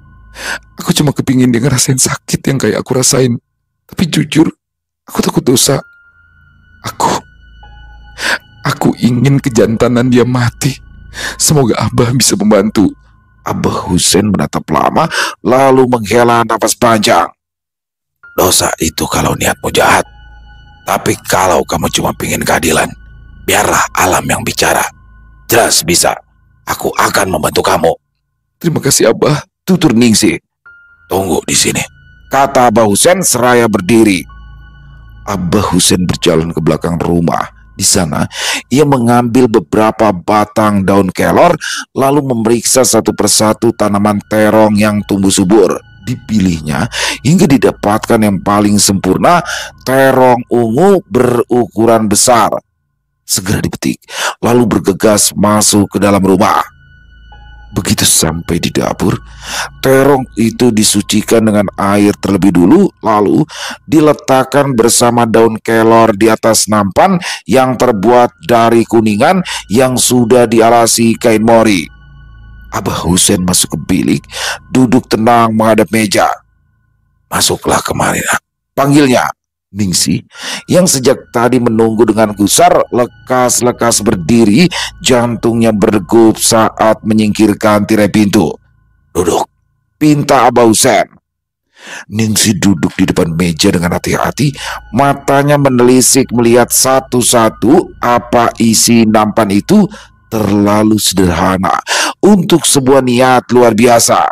Aku cuma kepingin dia ngerasain sakit yang kayak aku rasain. Tapi jujur, aku takut dosa. Aku ingin kejantanan dia mati. Semoga Abah bisa membantu. Abah Husen menatap lama, lalu menghela nafas panjang. Dosa itu kalau niatmu jahat. Tapi kalau kamu cuma pingin keadilan, biarlah alam yang bicara. Jelas bisa. Aku akan membantu kamu. Terima kasih Abah. Tutur Ningsih. Tunggu di sini, kata Abah Husen seraya berdiri. Abah Husen berjalan ke belakang rumah. Di sana, ia mengambil beberapa batang daun kelor, lalu memeriksa satu persatu tanaman terong yang tumbuh subur. Dipilihnya hingga didapatkan yang paling sempurna, terong ungu berukuran besar. Segera dipetik, lalu bergegas masuk ke dalam rumah. Begitu sampai di dapur, terong itu disucikan dengan air terlebih dulu, lalu diletakkan bersama daun kelor di atas nampan yang terbuat dari kuningan yang sudah dialasi kain mori. Abah Husein masuk ke bilik, duduk tenang menghadap meja. "Masuklah kemari, nak," panggilnya. Ningsih yang sejak tadi menunggu dengan gusar lekas-lekas berdiri, jantungnya berdegup saat menyingkirkan tirai pintu. "Duduk," pinta Abah Husein. Ningsih duduk di depan meja dengan hati-hati, matanya menelisik melihat satu-satu apa isi nampan itu terlalu sederhana untuk sebuah niat luar biasa.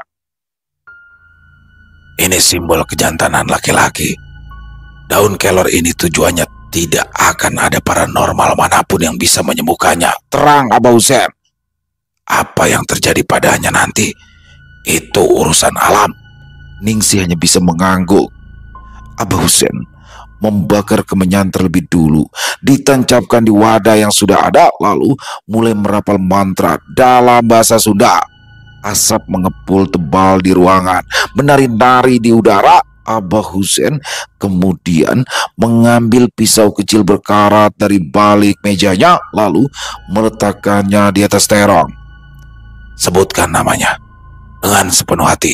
"Ini simbol kejantanan laki-laki. Daun kelor ini tujuannya tidak akan ada paranormal manapun yang bisa menyembuhkannya," terang Abah Husein. "Apa yang terjadi padanya nanti, itu urusan alam." Ningsih hanya bisa mengangguk. Abah Husein membakar kemenyan terlebih dulu, ditancapkan di wadah yang sudah ada, lalu mulai merapal mantra dalam bahasa Sunda. Asap mengepul tebal di ruangan, menari-nari di udara. Abah Husein kemudian mengambil pisau kecil berkarat dari balik mejanya, lalu meletakkannya di atas terong. "Sebutkan namanya dengan sepenuh hati.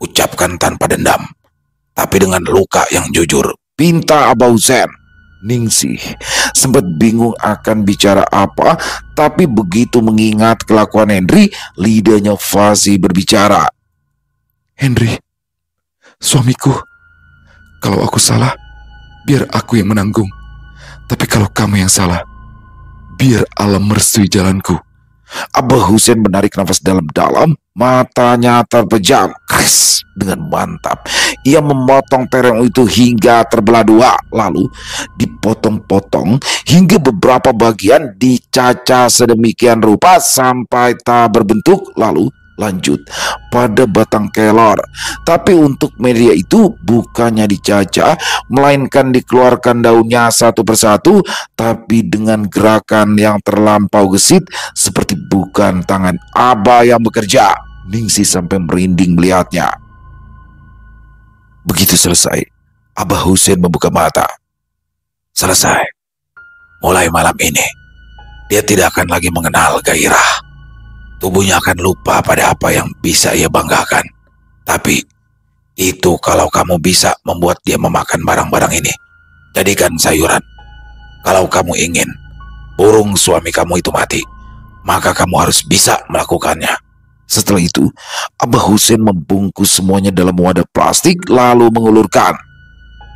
Ucapkan tanpa dendam, tapi dengan luka yang jujur," pinta Abah Husein. Ningsih sempat bingung akan bicara apa, tapi begitu mengingat kelakuan Henry, lidahnya fasih berbicara. "Henry, suamiku, kalau aku salah, biar aku yang menanggung. Tapi kalau kamu yang salah, biar alam merestui jalanku." Abah Husein menarik nafas dalam-dalam, matanya terpejam. Kris, dengan mantap ia memotong terong itu hingga terbelah dua, lalu dipotong-potong hingga beberapa bagian dicacah sedemikian rupa sampai tak berbentuk, lalu lanjut pada batang kelor. Tapi untuk media itu bukannya dicacah, melainkan dikeluarkan daunnya satu persatu, tapi dengan gerakan yang terlampau gesit, seperti bukan tangan Abah yang bekerja. Ningsih sampai merinding melihatnya. Begitu selesai, Abah Husein membuka mata. "Selesai. Mulai malam ini, dia tidak akan lagi mengenal gairah. Tubuhnya akan lupa pada apa yang bisa ia banggakan. Tapi itu kalau kamu bisa membuat dia memakan barang-barang ini. Jadikan sayuran. Kalau kamu ingin burung suami kamu itu mati, maka kamu harus bisa melakukannya." Setelah itu, Abah Husein membungkus semuanya dalam wadah plastik lalu mengulurkan.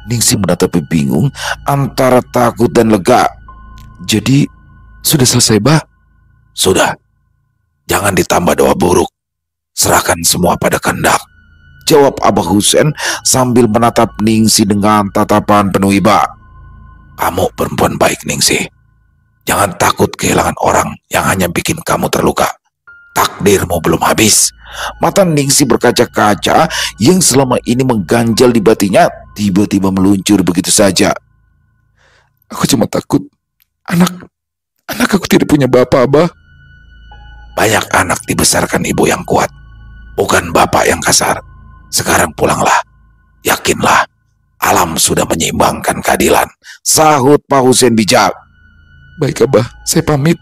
Ningsih menatapnya bingung antara takut dan lega. "Jadi sudah selesai, Bah?" "Sudah. Jangan ditambah doa buruk. Serahkan semua pada kehendak," jawab Abah Husein sambil menatap Ningsih dengan tatapan penuh iba. "Kamu perempuan baik, Ningsih. Jangan takut kehilangan orang yang hanya bikin kamu terluka. Takdirmu belum habis." Mata Ningsih berkaca-kaca yang selama ini mengganjal di batinnya tiba-tiba meluncur begitu saja. "Aku cuma takut anak aku tidak punya bapak, Abah." "Banyak anak dibesarkan ibu yang kuat, bukan bapak yang kasar. Sekarang pulanglah. Yakinlah, alam sudah menyeimbangkan keadilan," sahut Pak Husein bijak. "Baik, Abah, saya pamit,"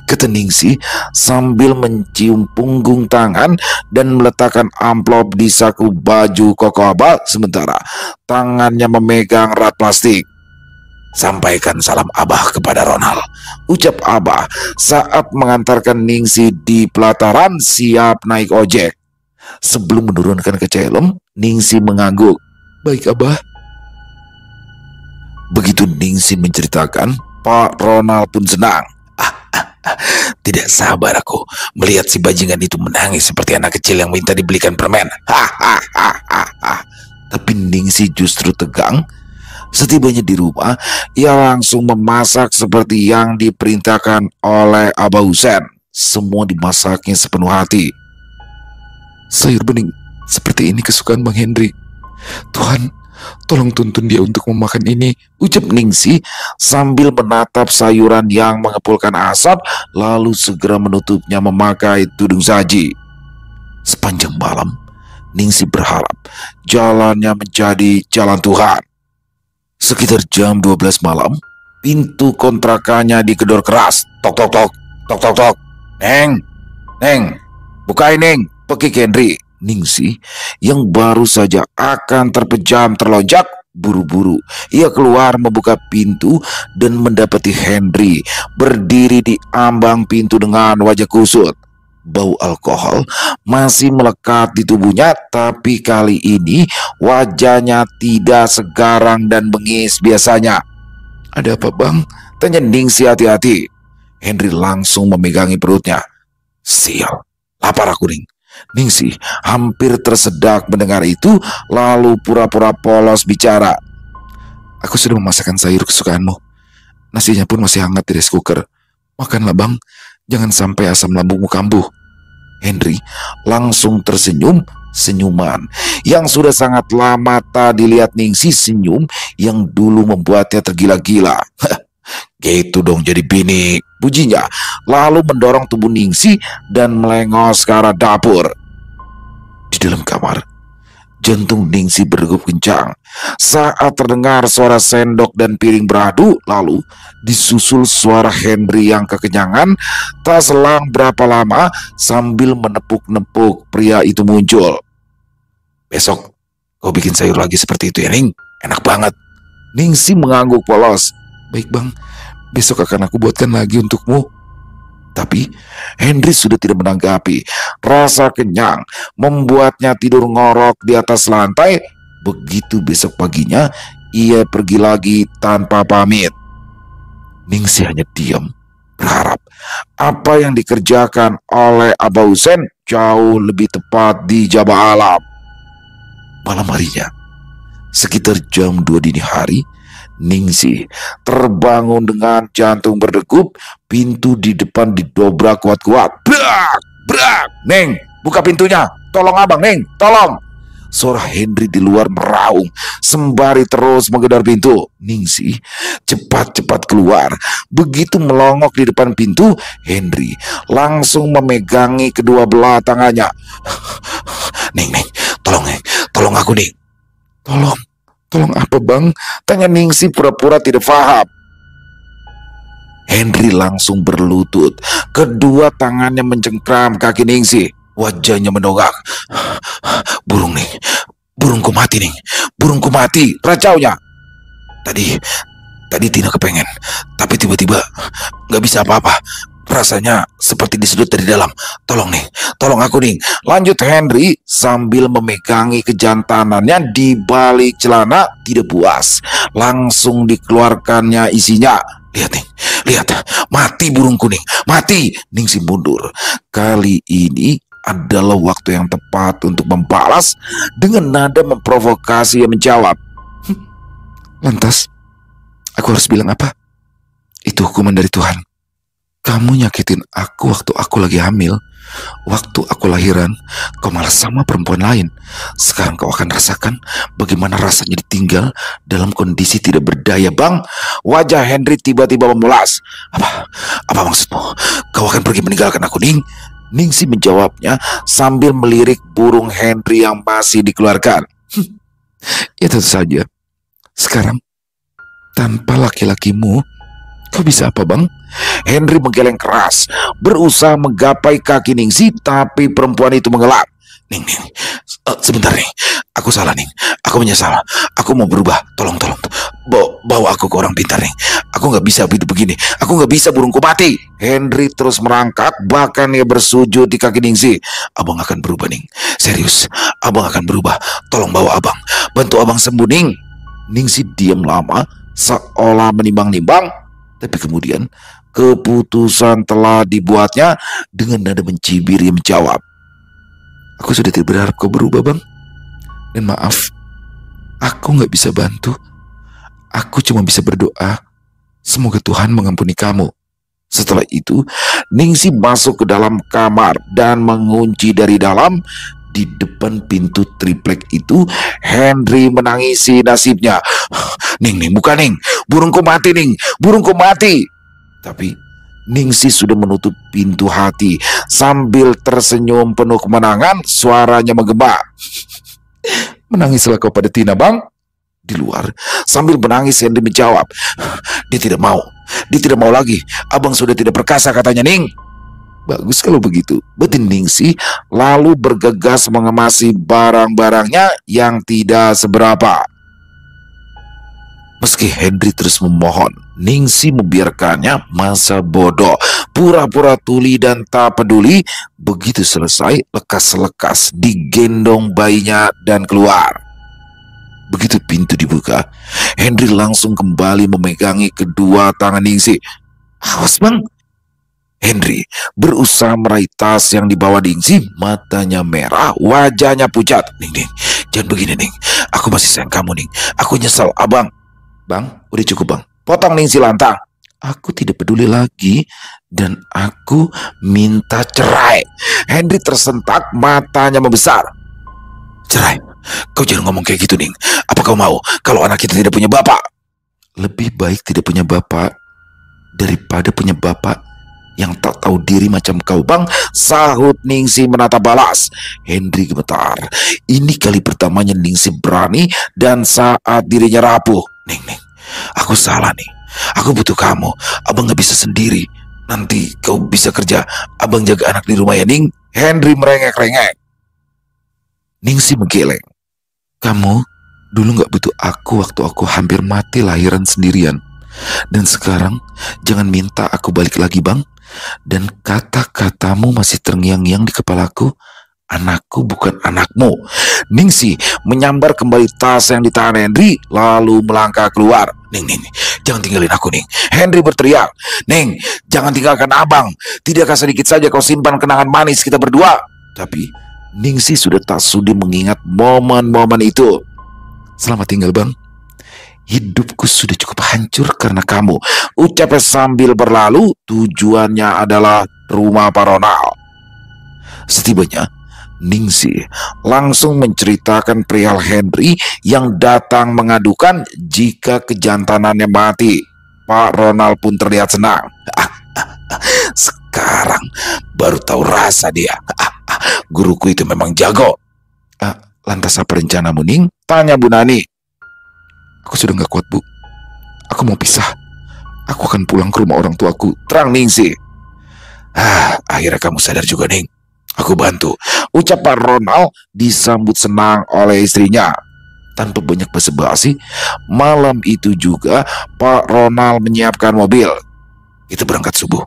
kata Ningsih sambil mencium punggung tangan dan meletakkan amplop di saku baju koko Abah, sementara tangannya memegang rat plastik. "Sampaikan salam Abah kepada Ronald," ucap Abah saat mengantarkan Ningsih di pelataran siap naik ojek. Sebelum menurunkan kaca helm, Ningsih mengangguk. "Baik, Abah." Begitu Ningsih menceritakan, Pak Ronald pun senang. "Tidak sabar aku melihat si bajingan itu menangis seperti anak kecil yang minta dibelikan permen. Hahaha." Tapi Ningsih justru tegang. Setibanya di rumah, ia langsung memasak seperti yang diperintahkan oleh Abah Husein. Semua dimasaknya sepenuh hati. Sayur bening Seperti ini kesukaan Bang Henry. Tuhan, tolong tuntun dia untuk memakan ini, ucap Ningsih sambil menatap sayuran yang mengepulkan asap, lalu segera menutupnya memakai tudung saji. Sepanjang malam, Ningsih berharap jalannya menjadi jalan Tuhan. Sekitar jam 12 malam, pintu kontrakannya digedor keras. Tok tok tok, tok tok tok. Neng, Neng, bukain Neng, pekik Henry. Ningsih yang baru saja akan terpejam terlonjak, buru-buru ia keluar membuka pintu dan mendapati Henry berdiri di ambang pintu dengan wajah kusut. Bau alkohol masih melekat di tubuhnya, tapi kali ini wajahnya tidak segarang dan bengis biasanya. Ada apa Bang? Tanya Ningsih hati-hati. Henry langsung memegangi perutnya. Sial, lapar aku Ning. Ningsih hampir tersedak mendengar itu, lalu pura-pura polos bicara. Aku sudah memasakkan sayur kesukaanmu. Nasinya pun masih hangat di rice cooker. Makanlah Bang, jangan sampai asam lambungmu kambuh. Henry langsung tersenyum, senyuman yang sudah sangat lama tak dilihat Ningsih senyum yang dulu membuatnya tergila-gila. Gitu dong jadi bini, pujinya, lalu mendorong tubuh Ningsih dan melengos ke arah dapur. Di dalam kamar, jantung Ningsih berdegup kencang saat terdengar suara sendok dan piring beradu, lalu disusul suara Henry yang kekenyangan. Tak selang berapa lama, sambil menepuk-nepuk pria itu muncul. Besok kau bikin sayur lagi seperti itu ya Ning, enak banget. Ningsih mengangguk polos. Baik Bang, besok akan aku buatkan lagi untukmu. Tapi Henry sudah tidak menanggapi. Rasa kenyang membuatnya tidur ngorok di atas lantai. Begitu besok paginya, ia pergi lagi tanpa pamit. Ningsih hanya diam, berharap apa yang dikerjakan oleh Abah Husen jauh lebih tepat di jabah alam. Malam harinya, sekitar jam 2 dini hari, Ningsih terbangun dengan jantung berdegup. Pintu di depan didobrak kuat-kuat. Brak, brak. Neng, buka pintunya. Tolong abang, Neng, tolong. Suara Henry di luar meraung sembari terus menggedor pintu. Ningsih cepat-cepat keluar. Begitu melongok di depan pintu, Henry langsung memegangi kedua belah tangannya. Neng, tolong aku, Neng. Tolong apa Bang? Tanya Ningsih pura-pura tidak paham. Henry langsung berlutut. Kedua tangannya mencengkram kaki Ningsih. Wajahnya mendongak. Burung nih, burungku mati nih, burungku mati, racaunya. Tadi Tina kepengen, tapi tiba-tiba gak bisa apa-apa. Rasanya seperti disedot dari dalam. Tolong nih, tolong aku nih. Lanjut Henry sambil memegangi kejantanannya di balik celana. Tidak puas, langsung dikeluarkannya isinya. Lihat nih, lihat, mati burungku nih, mati. Ningsih mundur. Kali ini adalah waktu yang tepat untuk membalas dengan nada memprovokasi yang menjawab. Lantas, aku harus bilang apa? Itu hukuman dari Tuhan. Kamu nyakitin aku waktu aku lagi hamil. Waktu aku lahiran, kau malah sama perempuan lain. Sekarang kau akan rasakan bagaimana rasanya ditinggal dalam kondisi tidak berdaya, Bang. Wajah Henry tiba-tiba memulas. Apa maksudmu? Kau akan pergi meninggalkan aku, Ning? Ningsih menjawabnya sambil melirik burung Henry yang masih dikeluarkan. Ya tentu saja. Sekarang, tanpa laki-lakimu, kau bisa apa, Bang? Henry menggeleng keras, berusaha menggapai kaki Ningsih, tapi perempuan itu mengelak. Ning, sebentar nih, aku salah Ning, aku menyesal, aku mau berubah, tolong, bawa aku ke orang pintar Ning, aku nggak bisa hidup begini, aku nggak bisa burungku mati. Henry terus merangkak, bahkan ia bersujud di kaki Ningsih. Abang akan berubah Ning, serius, abang akan berubah, tolong bawa abang, bantu abang sembuh Ning. Ningsih diam lama, seolah menimbang-nimbang, tapi kemudian keputusan telah dibuatnya. Dengan nada mencibir ia menjawab, aku sudah tidak berharap kau berubah, Bang. Dan maaf, aku gak bisa bantu. Aku cuma bisa berdoa, semoga Tuhan mengampuni kamu. Setelah itu, Ningsih masuk ke dalam kamar dan mengunci dari dalam. Di depan pintu triplek itu, Henry menangisi nasibnya. Ning, buka Ning, burungku mati Ning, burungku mati. Tapi Ningsih sudah menutup pintu hati. Sambil tersenyum penuh kemenangan, suaranya menggema. Menangislah kau pada Tina, Bang. Di luar, sambil menangis, Henry menjawab, dia tidak mau lagi. Abang sudah tidak perkasa, katanya Ning. Bagus kalau begitu, batin Ningsih lalu bergegas mengemasi barang-barangnya yang tidak seberapa. Meski Henry terus memohon, Ningsih membiarkannya masa bodoh, pura-pura tuli dan tak peduli. Begitu selesai, lekas-lekas digendong bayinya dan keluar. Begitu pintu dibuka, Henry langsung kembali memegangi kedua tangan Ningsih. Awas Bang. Henry berusaha meraih tas yang dibawa Ningsih, matanya merah, wajahnya pucat. Ning, jangan begini Ning, aku masih sayang kamu Ning, aku nyesal Abang. Bang, udah cukup Bang, potong Ningsih lantang. Aku tidak peduli lagi dan aku minta cerai. Henry tersentak, matanya membesar. Cerai? Kau jangan ngomong kayak gitu Ning. Apa kau mau kalau anak kita tidak punya bapak? Lebih baik tidak punya bapak daripada punya bapak yang tak tahu diri macam kau Bang, sahut Ningsih menatap balas. Henry gemetar. Ini kali pertamanya Ningsih berani dan saat dirinya rapuh. Ning, aku salah nih. Aku butuh kamu. Abang gak bisa sendiri. Nanti kau bisa kerja. Abang jaga anak di rumah ya Ning. Henry merengek-rengek. Ningsih menggeleng. Kamu dulu gak butuh aku waktu aku hampir mati lahiran sendirian. Dan sekarang jangan minta aku balik lagi Bang. Dan kata-katamu masih terngiang-ngiang di kepalaku. Anakku bukan anakmu. Ningsih menyambar kembali tas yang ditahan Henry, lalu melangkah keluar. Ning, jangan tinggalin aku Ning. Henry berteriak. Ning, jangan tinggalkan Abang. Tidakkah sedikit saja kau simpan kenangan manis kita berdua? Tapi Ningsih sudah tak sudi mengingat momen-momen itu. Selamat tinggal Bang. Hidupku sudah cukup hancur karena kamu, ucapnya sambil berlalu. Tujuannya adalah rumah Pak Ronald. Setibanya, Ningsih langsung menceritakan perihal Henry yang datang mengadukan jika kejantanannya mati. Pak Ronald pun terlihat senang. Sekarang baru tahu rasa dia. Guruku itu memang jago. Lantas apa rencanamu Ning? Tanya Bu Nani. Aku sudah gak kuat Bu. Aku mau pisah. Aku akan pulang ke rumah orang tuaku, terang Ningsih. Akhirnya kamu sadar juga Ning. Aku bantu, ucap Pak Ronald disambut senang oleh istrinya. Tanpa banyak basa-basi, malam itu juga Pak Ronald menyiapkan mobil. Kita berangkat subuh.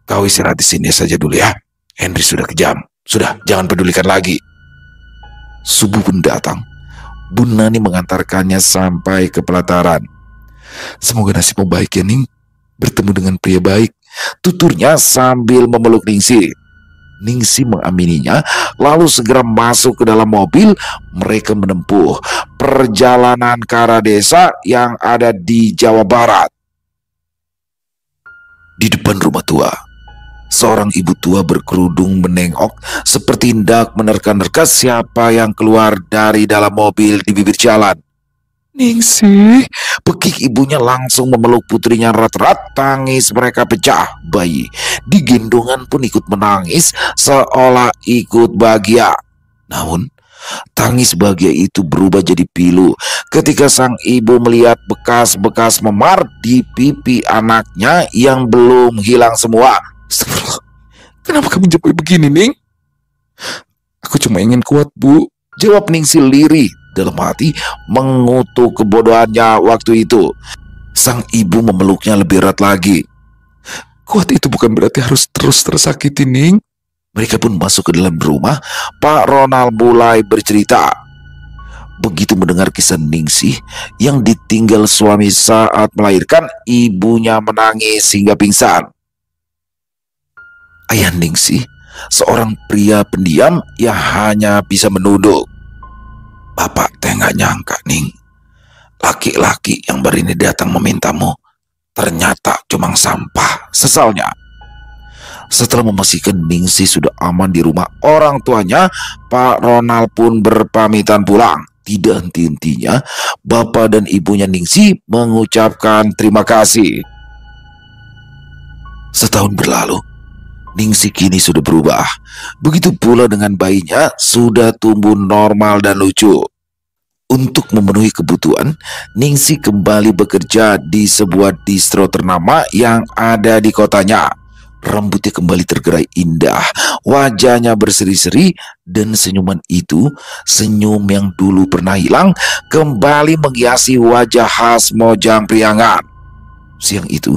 Kau istirahat di sini saja dulu ya. Henry sudah kejam. Sudah, jangan pedulikan lagi. Subuh pun datang. Bu Nani mengantarkannya sampai ke pelataran. Semoga nasibmu baik ya Ning, bertemu dengan pria baik, tuturnya sambil memeluk Ningsih. Ningsih mengamininya, lalu segera masuk ke dalam mobil. Mereka menempuh perjalanan ke arah desa yang ada di Jawa Barat. Di depan rumah tua, seorang ibu tua berkerudung menengok seperti hendak menerka-nerka siapa yang keluar dari dalam mobil di bibir jalan. Ningsih, pekik ibunya langsung memeluk putrinya erat-erat. Tangis mereka pecah. Bayi di gendongan pun ikut menangis seolah ikut bahagia. Namun tangis bahagia itu berubah jadi pilu ketika sang ibu melihat bekas-bekas memar di pipi anaknya yang belum hilang semua. Kenapa kamu jadi begini Ning? Aku cuma ingin kuat Bu, jawab Ningsih lirih. Dalam hati mengutuk kebodohannya waktu itu. Sang ibu memeluknya lebih erat lagi. Kuat itu bukan berarti harus terus tersakiti Ning. Mereka pun masuk ke dalam rumah. Pak Ronald mulai bercerita. Begitu mendengar kisah Ningsih yang ditinggal suami saat melahirkan, ibunya menangis hingga pingsan. Ayah Ningsih seorang pria pendiam yang hanya bisa menunduk. Bapak teh gak nyangka Ning, laki-laki yang baru ini datang memintamu ternyata cuma sampah, sesalnya. Setelah memastikan Ningsih sudah aman di rumah orang tuanya, Pak Ronald pun berpamitan pulang. Tidak henti-hentinya, bapak dan ibunya Ningsih mengucapkan terima kasih. Setahun berlalu, Ningsih kini sudah berubah. Begitu pula dengan bayinya, sudah tumbuh normal dan lucu. Untuk memenuhi kebutuhan, Ningsih kembali bekerja di sebuah distro ternama yang ada di kotanya. Rambutnya kembali tergerai indah, wajahnya berseri-seri, dan senyuman itu, senyum yang dulu pernah hilang, kembali menghiasi wajah khas Mojang Priangan. Siang itu,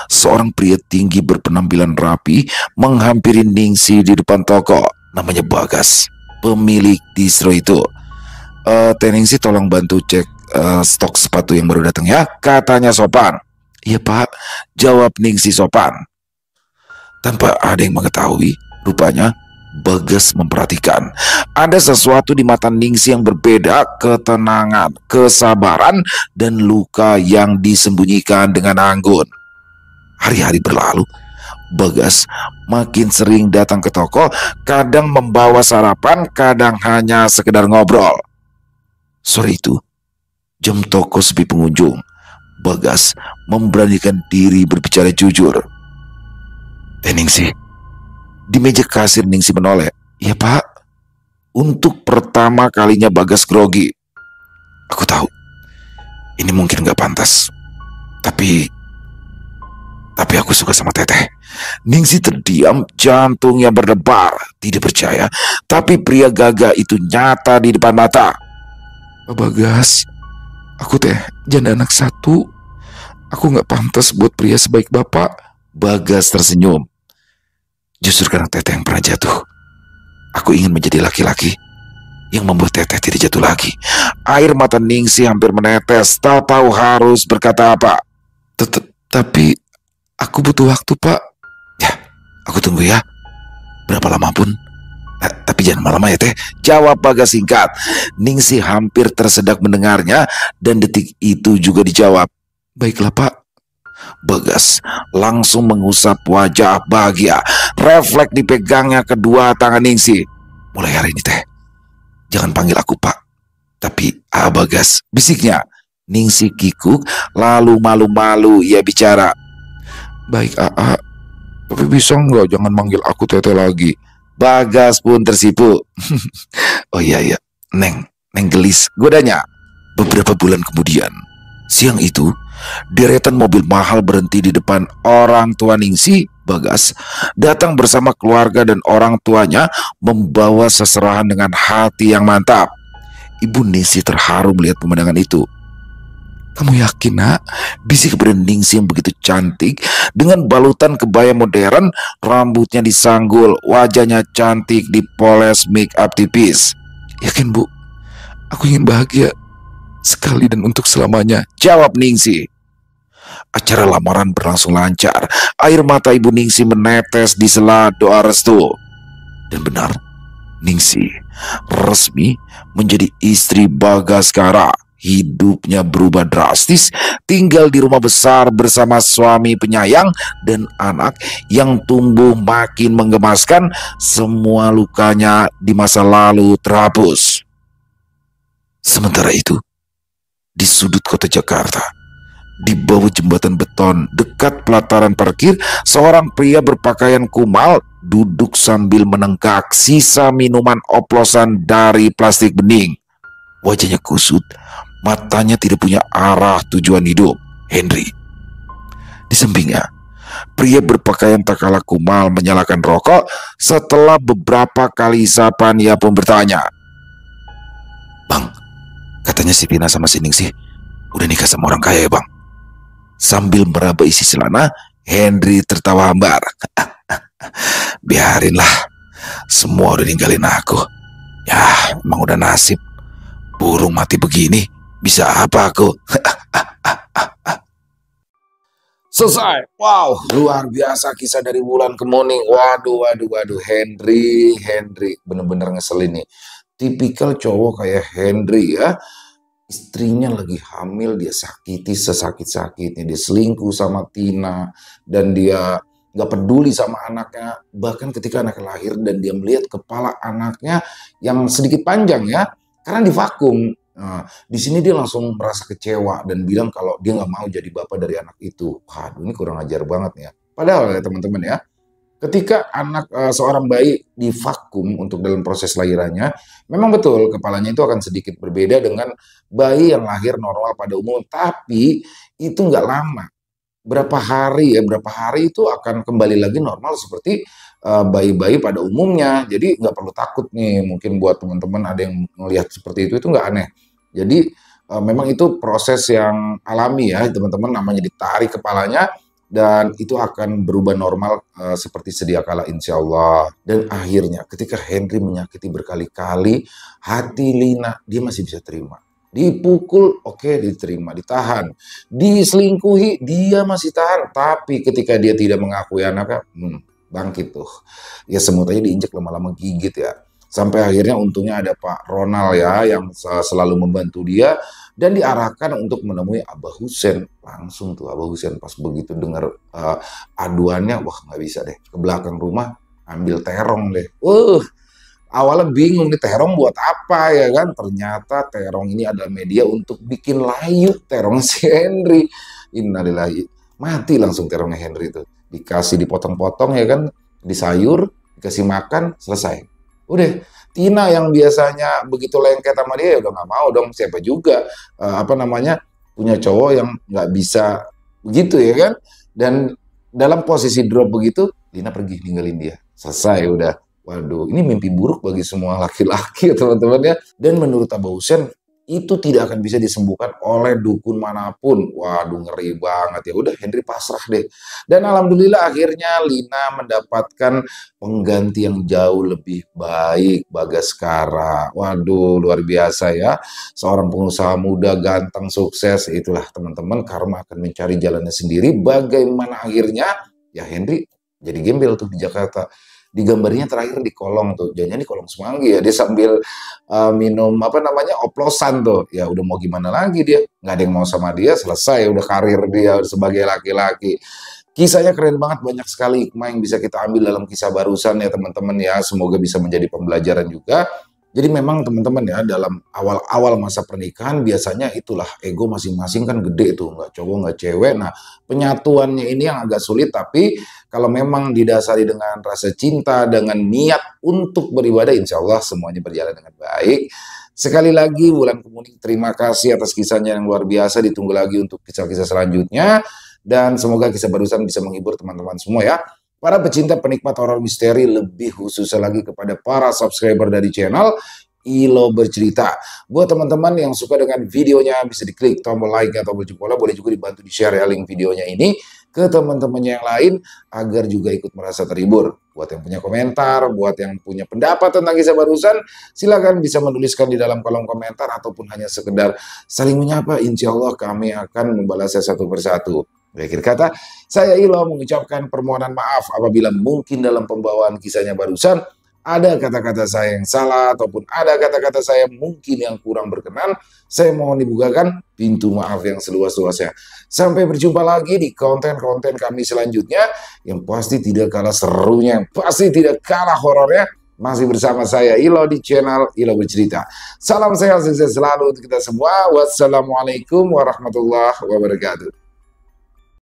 seorang pria tinggi berpenampilan rapi menghampiri Ningsih di depan toko. Namanya Bagas, pemilik distro itu. Teh Ningsih, tolong bantu cek stok sepatu yang baru datang ya, katanya sopan. Iya pak, jawab Ningsih sopan. Tanpa ada yang mengetahui, rupanya Bagas memperhatikan. Ada sesuatu di mata Ningsih yang berbeda, ketenangan, kesabaran, dan luka yang disembunyikan dengan anggun. Hari-hari berlalu, Bagas makin sering datang ke toko, kadang membawa sarapan, kadang hanya sekedar ngobrol. Sore itu, jam toko sepi pengunjung, Bagas memberanikan diri berbicara jujur. Teh Ningsih, di meja kasir Ningsih menoleh. Ya pak. Untuk pertama kalinya Bagas grogi. Aku tahu, ini mungkin gak pantas. Tapi aku suka sama Teteh. Ningsih terdiam, jantungnya berdebar. Tidak percaya, tapi pria gagah itu nyata di depan mata. Pak Bagas, aku teh janda anak satu. Aku gak pantas buat pria sebaik bapak. Bagas tersenyum. Justru karena Teteh yang pernah jatuh, aku ingin menjadi laki-laki yang membuat Teteh tidak jatuh lagi. Air mata Ningsih hampir menetes, tak tahu harus berkata apa. Tapi aku butuh waktu pak. Ya, aku tunggu ya. Berapa lama pun. Tapi jangan lama ya teh, jawab Bagas singkat. Ningsih hampir tersedak mendengarnya, dan detik itu juga dijawab. Baiklah pak. Bagas langsung mengusap wajah bahagia. Refleks dipegangnya kedua tangan Ningsih. Mulai hari ini teh, jangan panggil aku pak, tapi Bagas, bisiknya. Ningsih kikuk, lalu malu-malu ia bicara. Baik tapi bisa nggak jangan manggil aku Teteh lagi? Bagas pun tersipu. Oh iya, Neng gelis, godanya. Beberapa bulan kemudian, siang itu, deretan mobil mahal berhenti di depan orang tua Ningsih. Bagas datang bersama keluarga dan orang tuanya, membawa seserahan dengan hati yang mantap. Ibu Ningsih terharu melihat pemandangan itu. Kamu yakin nak? Bisik kepada Ningsih yang begitu cantik, dengan balutan kebaya modern, rambutnya disanggul, wajahnya cantik dipoles make up tipis. Yakin bu, aku ingin bahagia sekali dan untuk selamanya, jawab Ningsih. Acara lamaran berlangsung lancar. Air mata ibu Ningsih menetes di sela doa restu. Dan benar, Ningsih resmi menjadi istri Bagaskara. Hidupnya berubah drastis, tinggal di rumah besar bersama suami penyayang dan anak yang tumbuh makin menggemaskan. Semua lukanya di masa lalu terhapus. Sementara itu, di sudut kota Jakarta, di bawah jembatan beton dekat pelataran parkir, seorang pria berpakaian kumal duduk sambil menenggak sisa minuman oplosan dari plastik bening. Wajahnya kusut, matanya tidak punya arah tujuan hidup. Henry. Di sampingnya, pria berpakaian tak kalah kumal menyalakan rokok. Setelah beberapa kali isapan, ia pun bertanya. Bang, katanya si Tina sama si Ningsih udah nikah sama orang kaya ya bang? Sambil meraba isi celana, Henry tertawa hambar. Biarinlah, semua udah ninggalin aku. Ya, emang udah nasib. Burung mati begini, bisa apa aku? Selesai. Wow, luar biasa kisah dari Wulan Kemuning. Waduh. Henry bener-bener ngeselin nih. Tipikal cowok kayak Henry ya. Istrinya lagi hamil, dia sakiti sesakit-sakitnya. Dia selingkuh sama Tina, dan dia nggak peduli sama anaknya. Bahkan ketika anaknya lahir dan dia melihat kepala anaknya yang sedikit panjang ya, karena divakum. Nah, di sini dia langsung merasa kecewa dan bilang kalau dia nggak mau jadi bapak dari anak itu. Waduh, ini kurang ajar banget ya. Padahal ya teman-teman ya, ketika seorang bayi divakum untuk dalam proses lahirannya, memang betul kepalanya itu akan sedikit berbeda dengan bayi yang lahir normal pada umum. Tapi itu nggak lama, berapa hari itu akan kembali lagi normal seperti bayi-bayi pada umumnya. Jadi nggak perlu takut nih, mungkin buat teman-teman ada yang melihat seperti itu nggak aneh. Jadi memang itu proses yang alami ya teman-teman, namanya ditarik kepalanya dan itu akan berubah normal seperti sedia kala insya Allah. Dan akhirnya ketika Henry menyakiti berkali-kali, hati Lina dia masih bisa terima. Dipukul, oke, diterima, ditahan. Diselingkuhi, dia masih tahan. Tapi ketika dia tidak mengakui anaknya, bangkit tuh. Ya semutanya diinjek lama-lama gigit ya. Sampai akhirnya untungnya ada Pak Ronald ya yang selalu membantu dia dan diarahkan untuk menemui Abah Husen. Langsung tuh Abah Husen pas begitu dengar aduannya, wah nggak bisa deh. Ke belakang rumah ambil terong deh. Awalnya bingung nih terong buat apa ya kan, ternyata terong ini adalah media untuk bikin layu terong si Henry. Innalillahi, mati langsung terongnya Henry itu, dikasih dipotong-potong ya kan, disayur, dikasih makan, selesai. Udah, Tina yang biasanya begitu lengket sama dia ya udah nggak mau dong, siapa juga punya cowok yang nggak bisa begitu ya kan. Dan dalam posisi drop begitu, Lina pergi ninggalin dia, selesai udah. Waduh, ini mimpi buruk bagi semua laki-laki ya teman-teman ya. Dan menurut Abah Husen, itu tidak akan bisa disembuhkan oleh dukun manapun. Waduh, ngeri banget ya. Udah, Henry pasrah deh. Dan alhamdulillah akhirnya Lina mendapatkan pengganti yang jauh lebih baik, Bagaskara. Waduh, luar biasa ya. Seorang pengusaha muda, ganteng, sukses. Itulah teman-teman, karma akan mencari jalannya sendiri. Bagaimana akhirnya? Ya Henry jadi gembel tuh di Jakarta. Digambarnya terakhir di kolong tuh, jangan di kolong Semanggi ya, dia sambil minum oplosan tuh. Ya udah mau gimana lagi, dia nggak ada yang mau sama dia, selesai udah karir dia sebagai laki-laki. Kisahnya keren banget, banyak sekali hikmah yang bisa kita ambil dalam kisah barusan ya teman-teman ya, semoga bisa menjadi pembelajaran juga. Jadi memang teman-teman ya, dalam awal-awal masa pernikahan biasanya itulah ego masing-masing kan gede tuh, nggak cowok nggak cewek. Nah, penyatuannya ini yang agak sulit, tapi kalau memang didasari dengan rasa cinta, dengan niat untuk beribadah, insya Allah semuanya berjalan dengan baik. Sekali lagi Wulan Kemuning terima kasih atas kisahnya yang luar biasa, ditunggu lagi untuk kisah-kisah selanjutnya. Dan semoga kisah barusan bisa menghibur teman-teman semua ya. Para pecinta penikmat horor misteri, lebih khususnya lagi kepada para subscriber dari channel Ilo Bercerita. Buat teman-teman yang suka dengan videonya, bisa diklik tombol like atau tombol jempol, boleh juga dibantu di-share ya link videonya ini ke teman-temannya yang lain agar juga ikut merasa terhibur. Buat yang punya komentar, buat yang punya pendapat tentang kisah barusan, silakan bisa menuliskan di dalam kolom komentar ataupun hanya sekedar saling menyapa. Insya Allah kami akan membalasnya satu persatu. Akhir kata, saya Ilo mengucapkan permohonan maaf apabila mungkin dalam pembawaan kisahnya barusan ada kata-kata saya yang salah ataupun ada kata-kata saya mungkin yang kurang berkenan. Saya mohon dibukakan pintu maaf yang seluas-luasnya. Sampai berjumpa lagi di konten-konten kami selanjutnya yang pasti tidak kalah serunya, yang pasti tidak kalah horornya. Masih bersama saya Ilo di channel Ilo Bercerita. Salam sehat sukses selalu untuk kita semua. Wassalamualaikum warahmatullahi wabarakatuh.